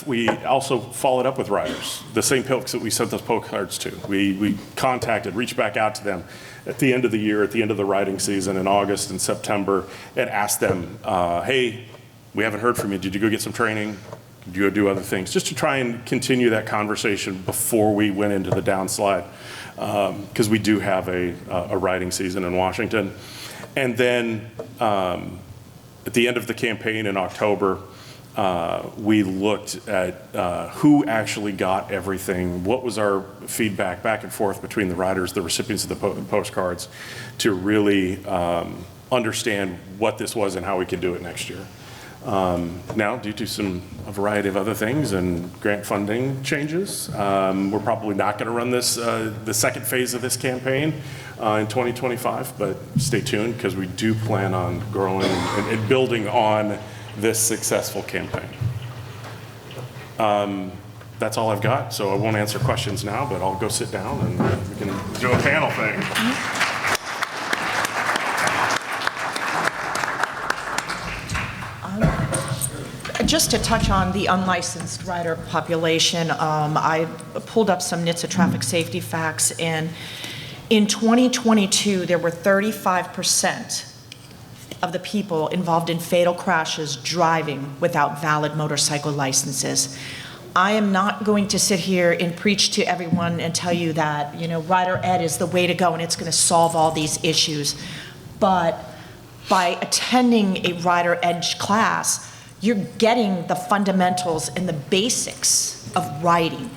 We also followed up with riders, the same folks that we sent those postcards to. We contacted, reached back out to them at the end of the year, at the end of the riding season in August and September, and asked them, hey, we haven't heard from you. Did you go get some training? Did you go do other things? Just to try and continue that conversation before we went into the downslide, because we do have a riding season in Washington. And then at the end of the campaign in October, we looked at who actually got everything, what was our feedback back and forth between the riders, the recipients of the postcards, to really understand what this was and how we could do it next year. Now, due to a variety of other things and grant funding changes, we're probably not going to run this, the second phase of this campaign in 2025, but stay tuned because we do plan on growing and building on this successful campaign. That's all I've got, so I won't answer questions now, but I'll go sit down and we can do a panel thing. Just to touch on the unlicensed rider population, I pulled up some NHTSA traffic safety facts, and in 2022, there were 35% of the people involved in fatal crashes driving without valid motorcycle licenses. I am not going to sit here and preach to everyone and tell you that, rider ed is the way to go and it's going to solve all these issues. But by attending a rider ed class, you're getting the fundamentals and the basics of riding,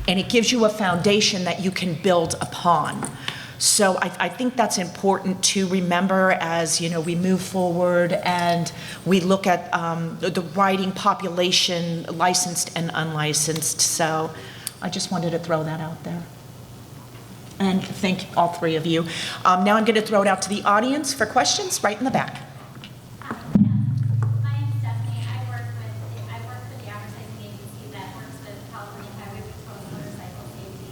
and it gives you a foundation that you can build upon. So I think that's important to remember as we move forward and we look at the riding population, licensed and unlicensed. So I just wanted to throw that out there. And thank all three of you. Now I'm going to throw it out to the audience for questions right in the back. My name's Stephanie. I work for the advertising agency that works with California Highway Patrol motorcycle safety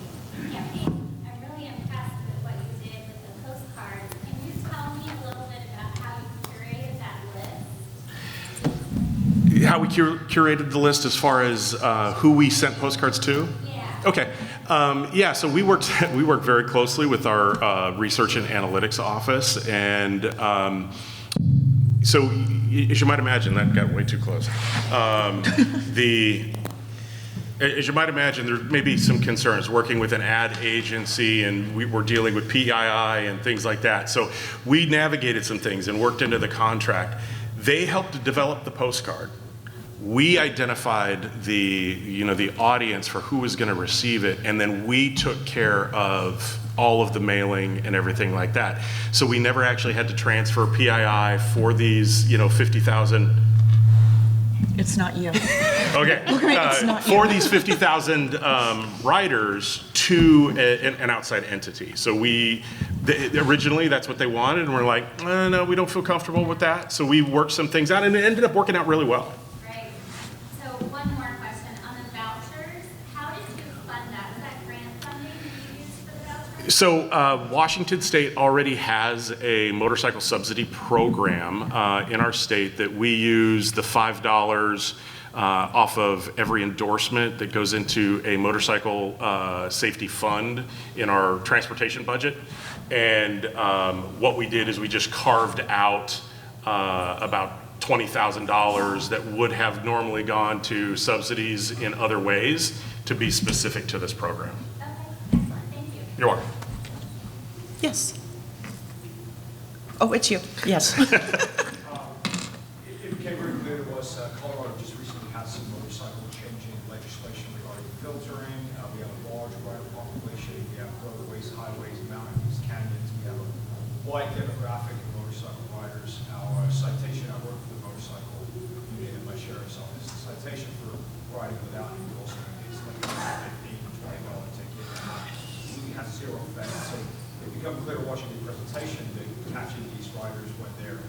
campaign. I'm really impressed with what you did with the postcards. Can you tell me a little bit about how you curated that list? How we curated the list as far as who we sent postcards to? Yeah. Okay. Yeah, so we worked very closely with our research and analytics office, and so as you might imagine, that got way too close. As you might imagine, there may be some concerns working with an ad agency, and we were dealing with PII and things like that. So we navigated some things and worked into the contract. They helped to develop the postcard. We identified the audience for who was going to receive it, and then we took care of all of the mailing and everything like that. So we never actually had to transfer PII for these 50,000. It's not you. Okay. It's not for you. these 50,000 riders to an outside entity. So originally that's what they wanted, and we're like, no, we don't feel comfortable with that. So we worked some things out, and it ended up working out really well. Right. So one more question on the vouchers. How did you fund that? Was that grant funding you used for the vouchers? So Washington State already has a motorcycle subsidy program in our state that we use the $5 off of every endorsement that goes into a motorcycle safety fund in our transportation budget. And what we did is we just carved out about $20,000 that would have normally gone to subsidies in other ways to be specific to this program. Okay, excellent. Thank you. You're welcome. Yes. Oh, it's you. Yes. It became very clear to us, Colorado just recently had some motorcycle changing legislation regarding filtering. We have a large rider population. We have roadways, highways, mountains, canyons. We have a wide demographic of motorcycle riders. Our citation, I work for the motorcycle unit in my sheriff's office. The citation for riding without endorsement is like a $15, $20 ticket. It has zero effect. So it became clear watching the presentation that catching these riders when they're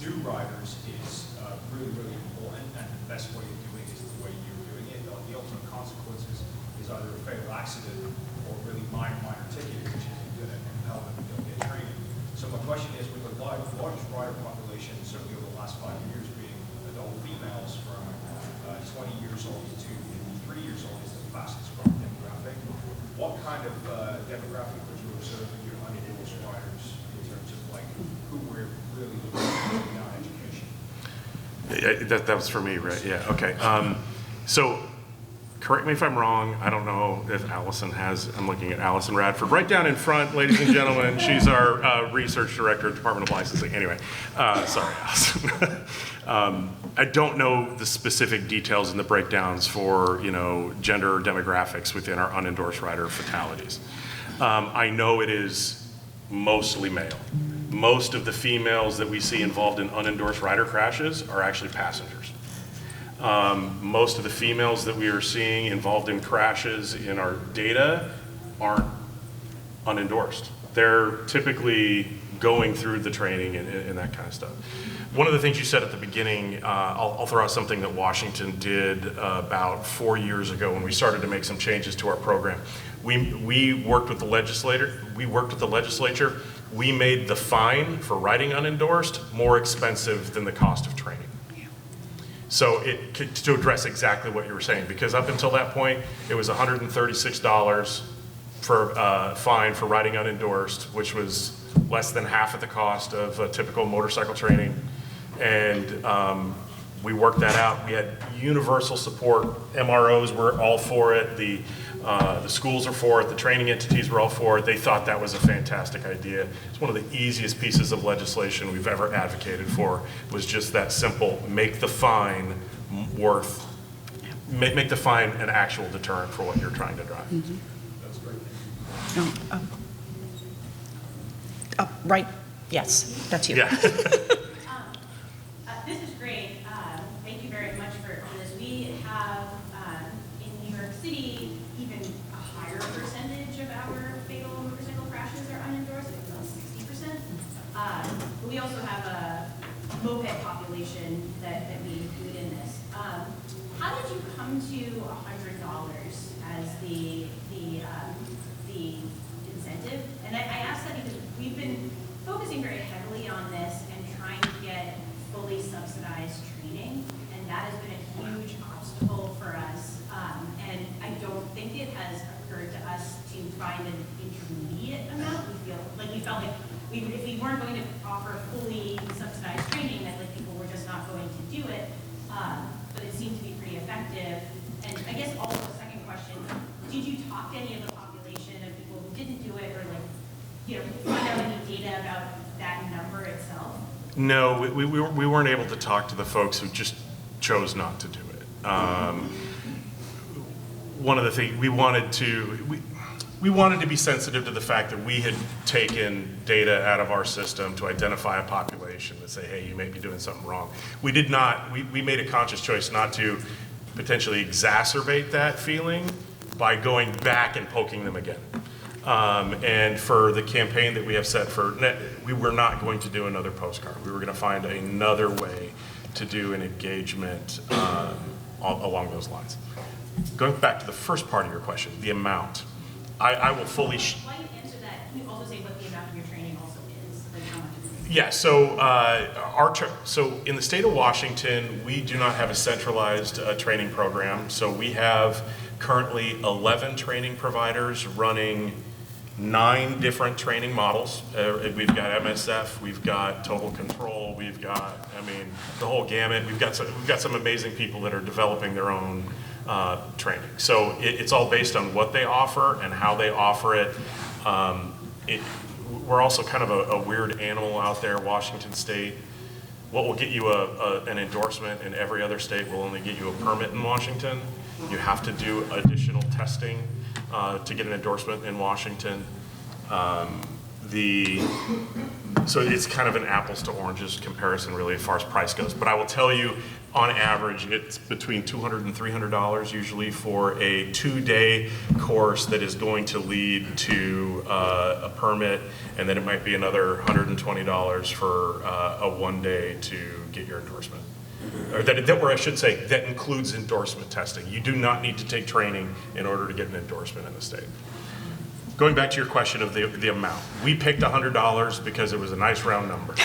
new riders is really, really important, and the best way of doing it is the way you're doing it. The ultimate consequences is either a fatal accident or really minor ticket, which isn't going to compel them to go get training. So my question is, with the largest rider population, certainly over the last 5 years, being adult females from 20 years old to 53 years old is the fastest growing demographic. What kind of demographic would you observe in your unendorsed riders in terms of like who we're really looking at beyond education? That was for me, right? Yeah, okay. So correct me if I'm wrong. I don't know if Allison has, I'm looking at Allison Radford right down in front, ladies and gentlemen. She's our research director at Department of Licensing. Anyway, sorry, Allison. I don't know the specific details and the breakdowns for, gender demographics within our unendorsed rider fatalities. I know it is mostly male. Most of the females that we see involved in unendorsed rider crashes are actually passengers. Most of the females that we are seeing involved in crashes in our data aren't unendorsed. They're typically going through the training and that kind of stuff. One of the things you said at the beginning, I'll throw out something that Washington did about 4 years ago when we started to make some changes to our program. We worked with the legislature. We made the fine for riding unendorsed more expensive than the cost of training. So to address exactly what you were saying, because up until that point, it was $136 for fine for riding unendorsed, which was less than half of the cost of a typical motorcycle training. And We worked that out. We had universal support. MROs were all for it. The schools are for it. The training entities were all for it. They thought that was a fantastic idea. It's one of the easiest pieces of legislation we've ever advocated for, was just that simple: make the fine make the fine an actual deterrent for what you're trying to drive. Mm-hmm. That's great. Right, yes, that's you. Yeah. This is great. Thank you very much for this. We have, in New York City, even a higher percentage of our fatal motorcycle crashes are unendorsed, it's about 60%. But we also have a moped population that we include in this. How did you come to $100 as the incentive? And I ask that because we've been focusing very heavily on this and trying to get fully subsidized training, and that has been a huge obstacle for us. And I don't think it has occurred to us to find an intermediate amount. We felt like if we weren't going to offer fully subsidized training, that like people were just not going to do it. But it seemed to be pretty effective. And I guess also a second question: did you talk to any of the population of people who didn't do it, or find out any data about that number itself? No, we weren't able to talk to the folks who just chose not to do it. One of the things we wanted to be sensitive to the fact that we had taken data out of our system to identify a population that say, hey, you may be doing something wrong. We did not. We made a conscious choice not to potentially exacerbate that feeling by going back and poking them again. And for the campaign that we have set we were not going to do another postcard. We were going to find another way to do an engagement along those lines. Going back to the first part of your question, the amount. I will fully... While you answer that, can you also say what the amount of your training also is? Like how much is it? Yeah, so in the state of Washington, we do not have a centralized training program. So we have currently 11 training providers running 9 different training models. We've got MSF, we've got total control, we've got, the whole gamut. We've got some amazing people that are developing their own training. So it's all based on what they offer and how they offer it. We're also kind of a weird animal out there, Washington State. What will get you an endorsement in every other state will only get you a permit in Washington. You have to do additional testing to get an endorsement in Washington. So it's kind of an apples to oranges comparison really as far as price goes. But I will tell you, on average, it's between $200 and $300 usually for a 2-day course that is going to lead to a permit, and then it might be another $120 for a 1-day to get your endorsement. Or I should say, that includes endorsement testing. You do not need to take training in order to get an endorsement in the state. Going back to your question of the amount, we picked $100 because it was a nice round number.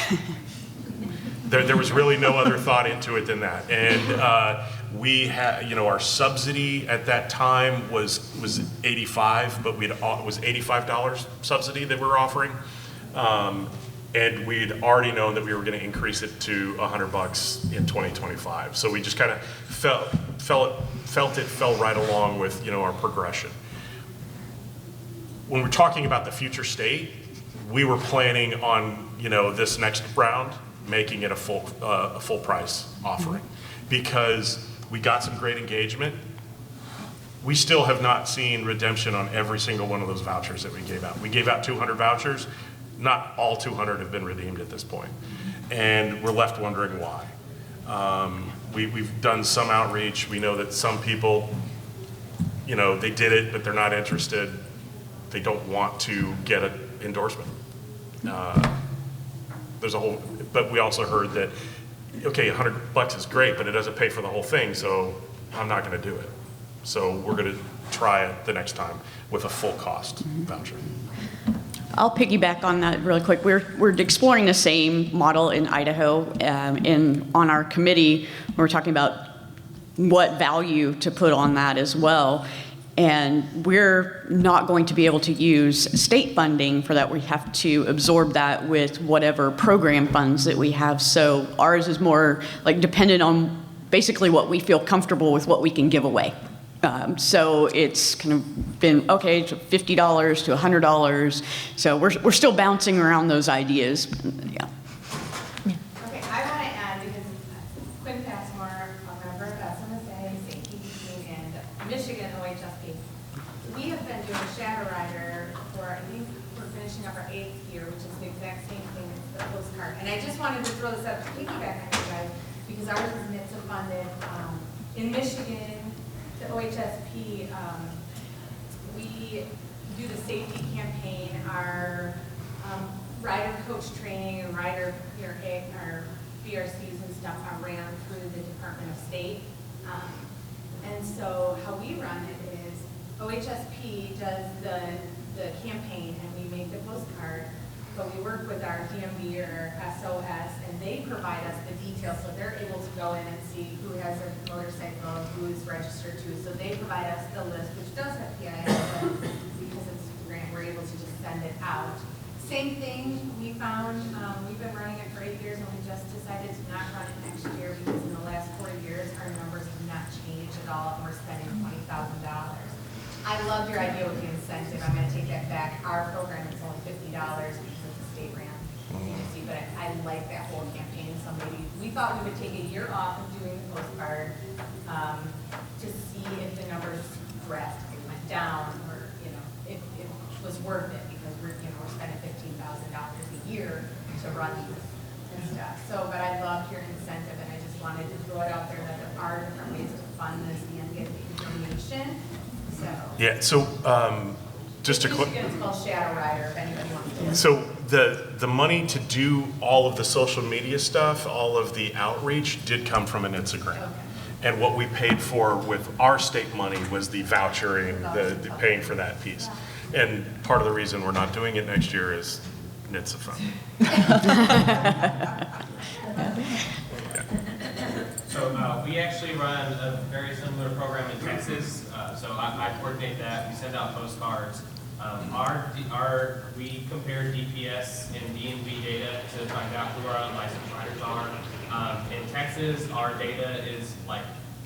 There was really no other thought into it than that. And we had, our subsidy at that time was $85, but it was $85 subsidy that we were offering. And we'd already known that we were going to increase it to $100 in 2025. So we just kind of felt it fell right along with, our progression. When we're talking about the future state, we were planning on, this next round, making it a full price offering, because we got some great engagement. We still have not seen redemption on every single one of those vouchers that we gave out. We gave out 200 vouchers. Not all 200 have been redeemed at this point. And we're left wondering why. We've done some outreach. We know that some people, they did it, but they're not interested. They don't want to get an endorsement. But we also heard that, okay, $100 is great, but it doesn't pay for the whole thing, so I'm not going to do it. So we're going to try it the next time with a full cost voucher. I'll piggyback on that really quick. We're exploring the same model in Idaho. On our committee, we're talking about what value to put on that as well. And we're not going to be able to use state funding for that. We have to absorb that with whatever program funds that we have. So ours is more like dependent on basically what we feel comfortable with, what we can give away. So it's kind of been, okay, to $50 to $100. So we're still bouncing around those ideas. Yeah. Okay, I want to add, because Quinn Passmore, a member of SMSA, safety team, and Michigan OHSP, we have been doing Shadow Rider for, I think we're finishing up our 8th year, which is the exact same thing as the postcard. And I just wanted to throw this up to piggyback on you guys, because ours is NHTSA funded. In Michigan, the OHSP, we do the safety campaign, our rider coach training and rider our BRCs and stuff are ran through the Department of State. And so how we run it is OHSP does the campaign and we make the postcard, but we work with our DMV or SOS and they provide us the details so they're able to go in and see who has a motorcycle, who is registered to. So they provide us the list, which does have PIS, but because it's grant, we're able to just send it out. Same thing we found, we've been running it for 8 years and we just decided to not run it next year because in the last 4 years our numbers have not changed at all and we're spending $20,000. I love your idea with the incentive. I'm going to take that back. Our program is only $50 because it's a state ran agency, but I like that whole campaign. So maybe we thought we would take a year off of doing the postcard to see if the numbers drastically went down or if it was worth it because we're spending $15,000 a year to run these and stuff. So, but I loved your incentive, and I just wanted to throw it out there that there are different ways to fund this and get the information. So Yeah, so just to Michigan, it's called Shadow Rider if anybody wants to. So the money to do all of the social media stuff, all of the outreach did come from an NHTSA grant. Okay. And what we paid for with our state money was the vouchering, the paying for that piece. And part of the reason we're not doing it next year is NHTSA funding. So we actually run a very similar program in Texas. So I coordinate that. We send out postcards. We compare DPS and DMV data to find out who our unlicensed riders are. In Texas, our data is like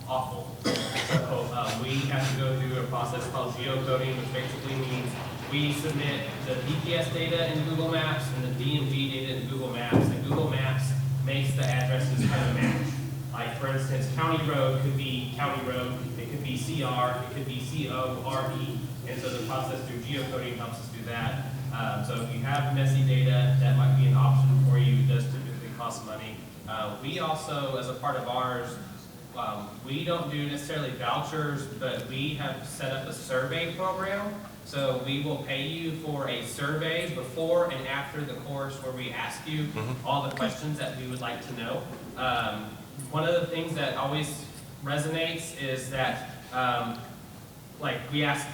awful. So we have to go through a process called geocoding, which basically means we submit the DPS data in Google Maps and the DMV data in Google Maps, and Google Maps makes the addresses kind of match. Like for instance, county road could be county road, it could be CR, it could be CORE, and so the process through geocoding helps us do that. So if you have messy data, that might be an option for you. It does typically cost money. We also, as a part of ours, we don't do necessarily vouchers, but we have set up a survey program. So we will pay you for a survey before and after the course where we ask you all the questions that we would like to know. One of the things that always resonates is that, like we ask,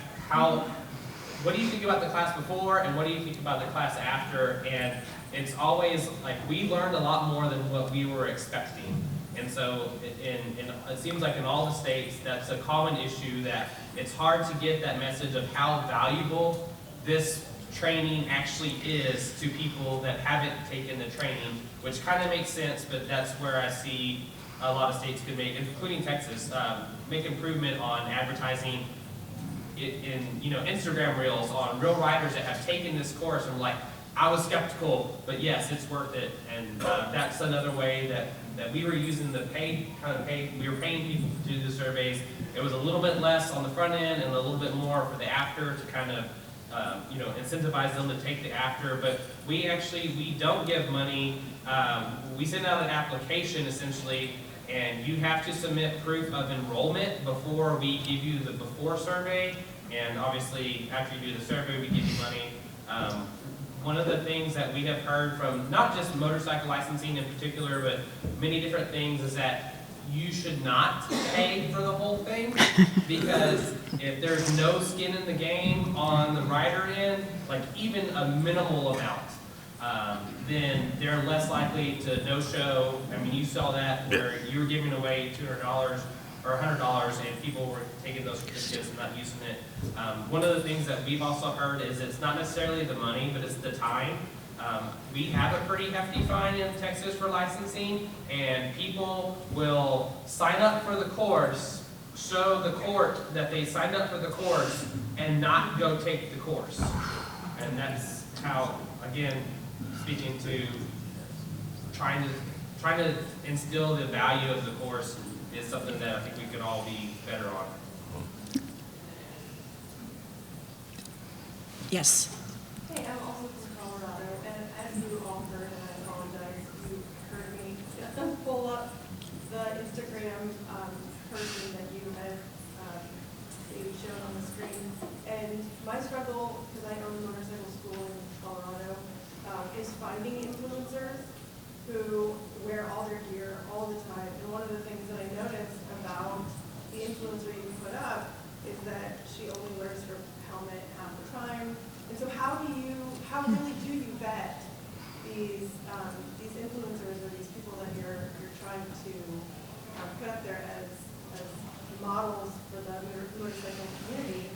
what do you think about the class before and what do you think about the class after? And it's always like we learned a lot more than what we were expecting. And so it seems like in all the states, that's a common issue, that it's hard to get that message of how valuable this training actually is to people that haven't taken the training, which kind of makes sense, but that's where I see a lot of states could make, including Texas, make improvement on advertising in Instagram reels on real riders that have taken this course and like, I was skeptical, but yes, it's worth it. And that's another way that we were using the we were paying people to do the surveys. It was a little bit less on the front end and a little bit more for the after to kind of, incentivize them to take the after. But we don't give money. We send out an application essentially, and you have to submit proof of enrollment before we give you the before survey. And obviously, after you do the survey, we give you money. One of the things that we have heard from not just motorcycle licensing in particular, but many different things is that you should not pay for the whole thing, because if there's no skin in the game on the rider end, like even a minimal amount, then they're less likely to no-show. I mean, you saw that where you were giving away $200 or $100, and people were taking those certificates and not using it. One of the things that we've also heard is it's not necessarily the money, but it's the time. We have a pretty hefty fine in Texas for licensing, and people will sign up for the course, show the court that they signed up for the course, and not go take the course. And that's how, again, speaking to trying to instill the value of the course is something that I think we could all be better on. Yes. Hey, I'm also from Colorado, and as you all heard, and I apologize, you heard me pull up the Instagram person that you had shown on the screen. And my struggle, because I own a motorcycle school in Colorado, is finding influencers who wear all their gear all the time. And one of the things that I noticed about the influencer you put up is that she only wears her helmet half the time. And so how really do you vet these influencers or these people that you're trying to put up there as models for the motorcycle community?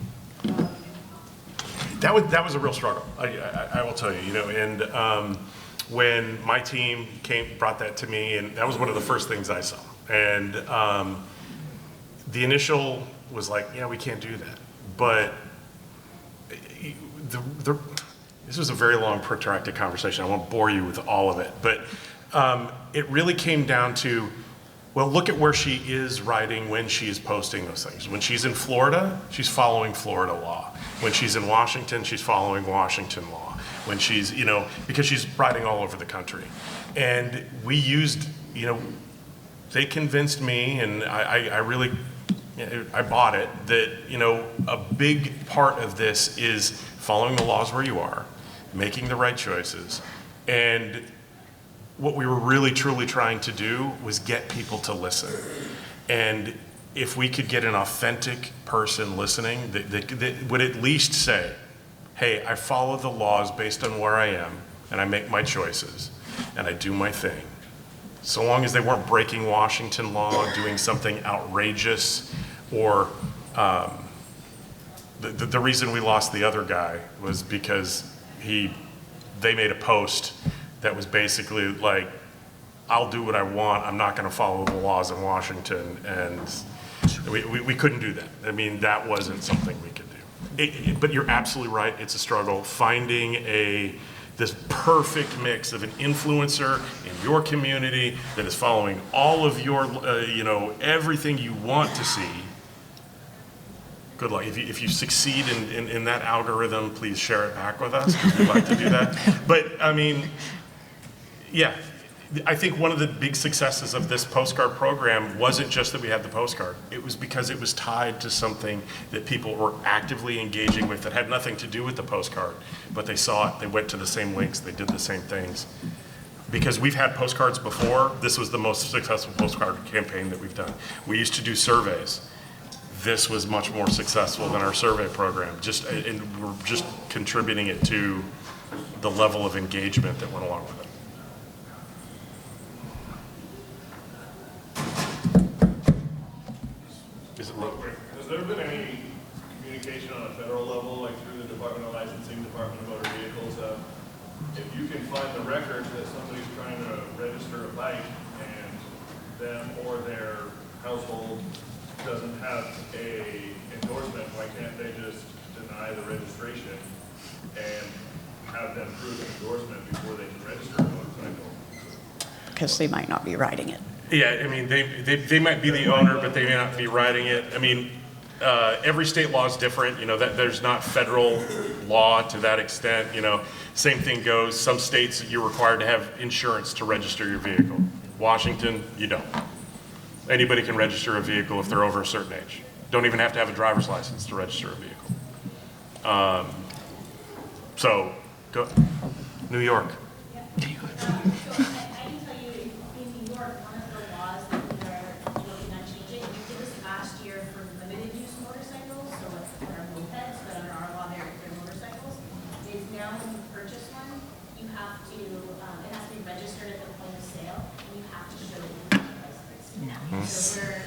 That was a real struggle. I will tell you, and when my team brought that to me, and that was one of the first things I saw. And the initial was like, yeah, we can't do that. But this was a very long, protracted conversation. I won't bore you with all of it. But it really came down to, well, look at where she is riding when she is posting those things. When she's in Florida, she's following Florida law. When she's in Washington, she's following Washington law. When she's, because she's riding all over the country. And we used, they convinced me, and I really, I bought it, that, a big part of this is following the laws where you are, making the right choices. And what we were really, truly trying to do was get people to listen. And if we could get an authentic person listening that would at least say, hey, I follow the laws based on where I am, and I make my choices, and I do my thing. So long as they weren't breaking Washington law, doing something outrageous, or the reason we lost the other guy was because they made a post that was basically like, I'll do what I want, I'm not gonna follow the laws in Washington, and we couldn't do that. I mean, that wasn't something we could do. But you're absolutely right, it's a struggle. Finding this perfect mix of an influencer in your community that is following all of your, everything you want to see. Good luck. If you succeed in that algorithm, please share it back with us, because we'd like to do that. But I mean, yeah, I think one of the big successes of this postcard program wasn't just that we had the postcard. It was because it was tied to something that people were actively engaging with that had nothing to do with the postcard, but they saw it, they went to the same links, they did the same things. Because we've had postcards before, this was the most successful postcard campaign that we've done. We used to do surveys. This was much more successful than our survey program. And we're just contributing it to the level of engagement that went along with it. Has there been any communication on a federal level, like through the Department of Licensing, Department of Motor Vehicles, if you can find the record that somebody's trying to register a bike and them or their household doesn't have a endorsement, why can't they just deny the registration and have them prove an endorsement before they can register a motorcycle? Because they might not be riding it. Yeah, I mean, they might be the owner, but they may not be riding it. I mean, every state law is different. That there's not federal law to that extent. Same thing goes. Some states you're required to have insurance to register your vehicle. Washington, you don't. Anybody can register a vehicle if they're over a certain age. Don't even have to have a driver's license to register a vehicle. So, go. New York. So we're,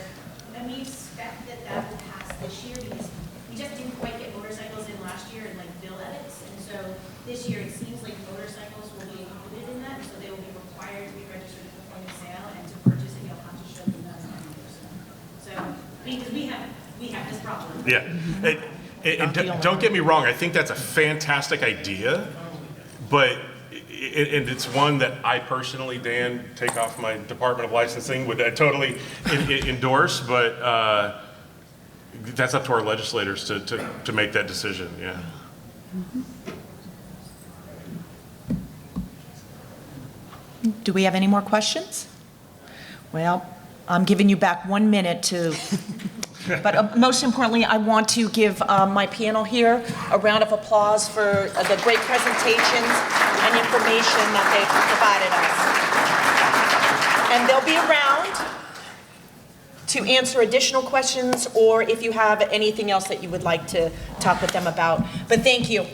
and we've expect that that will pass this year because we just didn't quite get motorcycles in last year and like bill edits. And so this year it seems like motorcycles will be included in that. So they will be required to be registered at the point of sale and to purchase it, you'll have to show them that. So because we have this problem. Yeah. And don't get me wrong, I think that's a fantastic idea, but and it's one that I personally, Dan, take off my Department of Licensing, would totally endorse, but that's up to our legislators to make that decision, yeah. Do we have any more questions? Well, I'm giving you back 1 minute to, but most importantly, I want to give my panel here a round of applause for the great presentations and information that they provided us. And they'll be around to answer additional questions or if you have anything else that you would like to talk with them about. But thank you.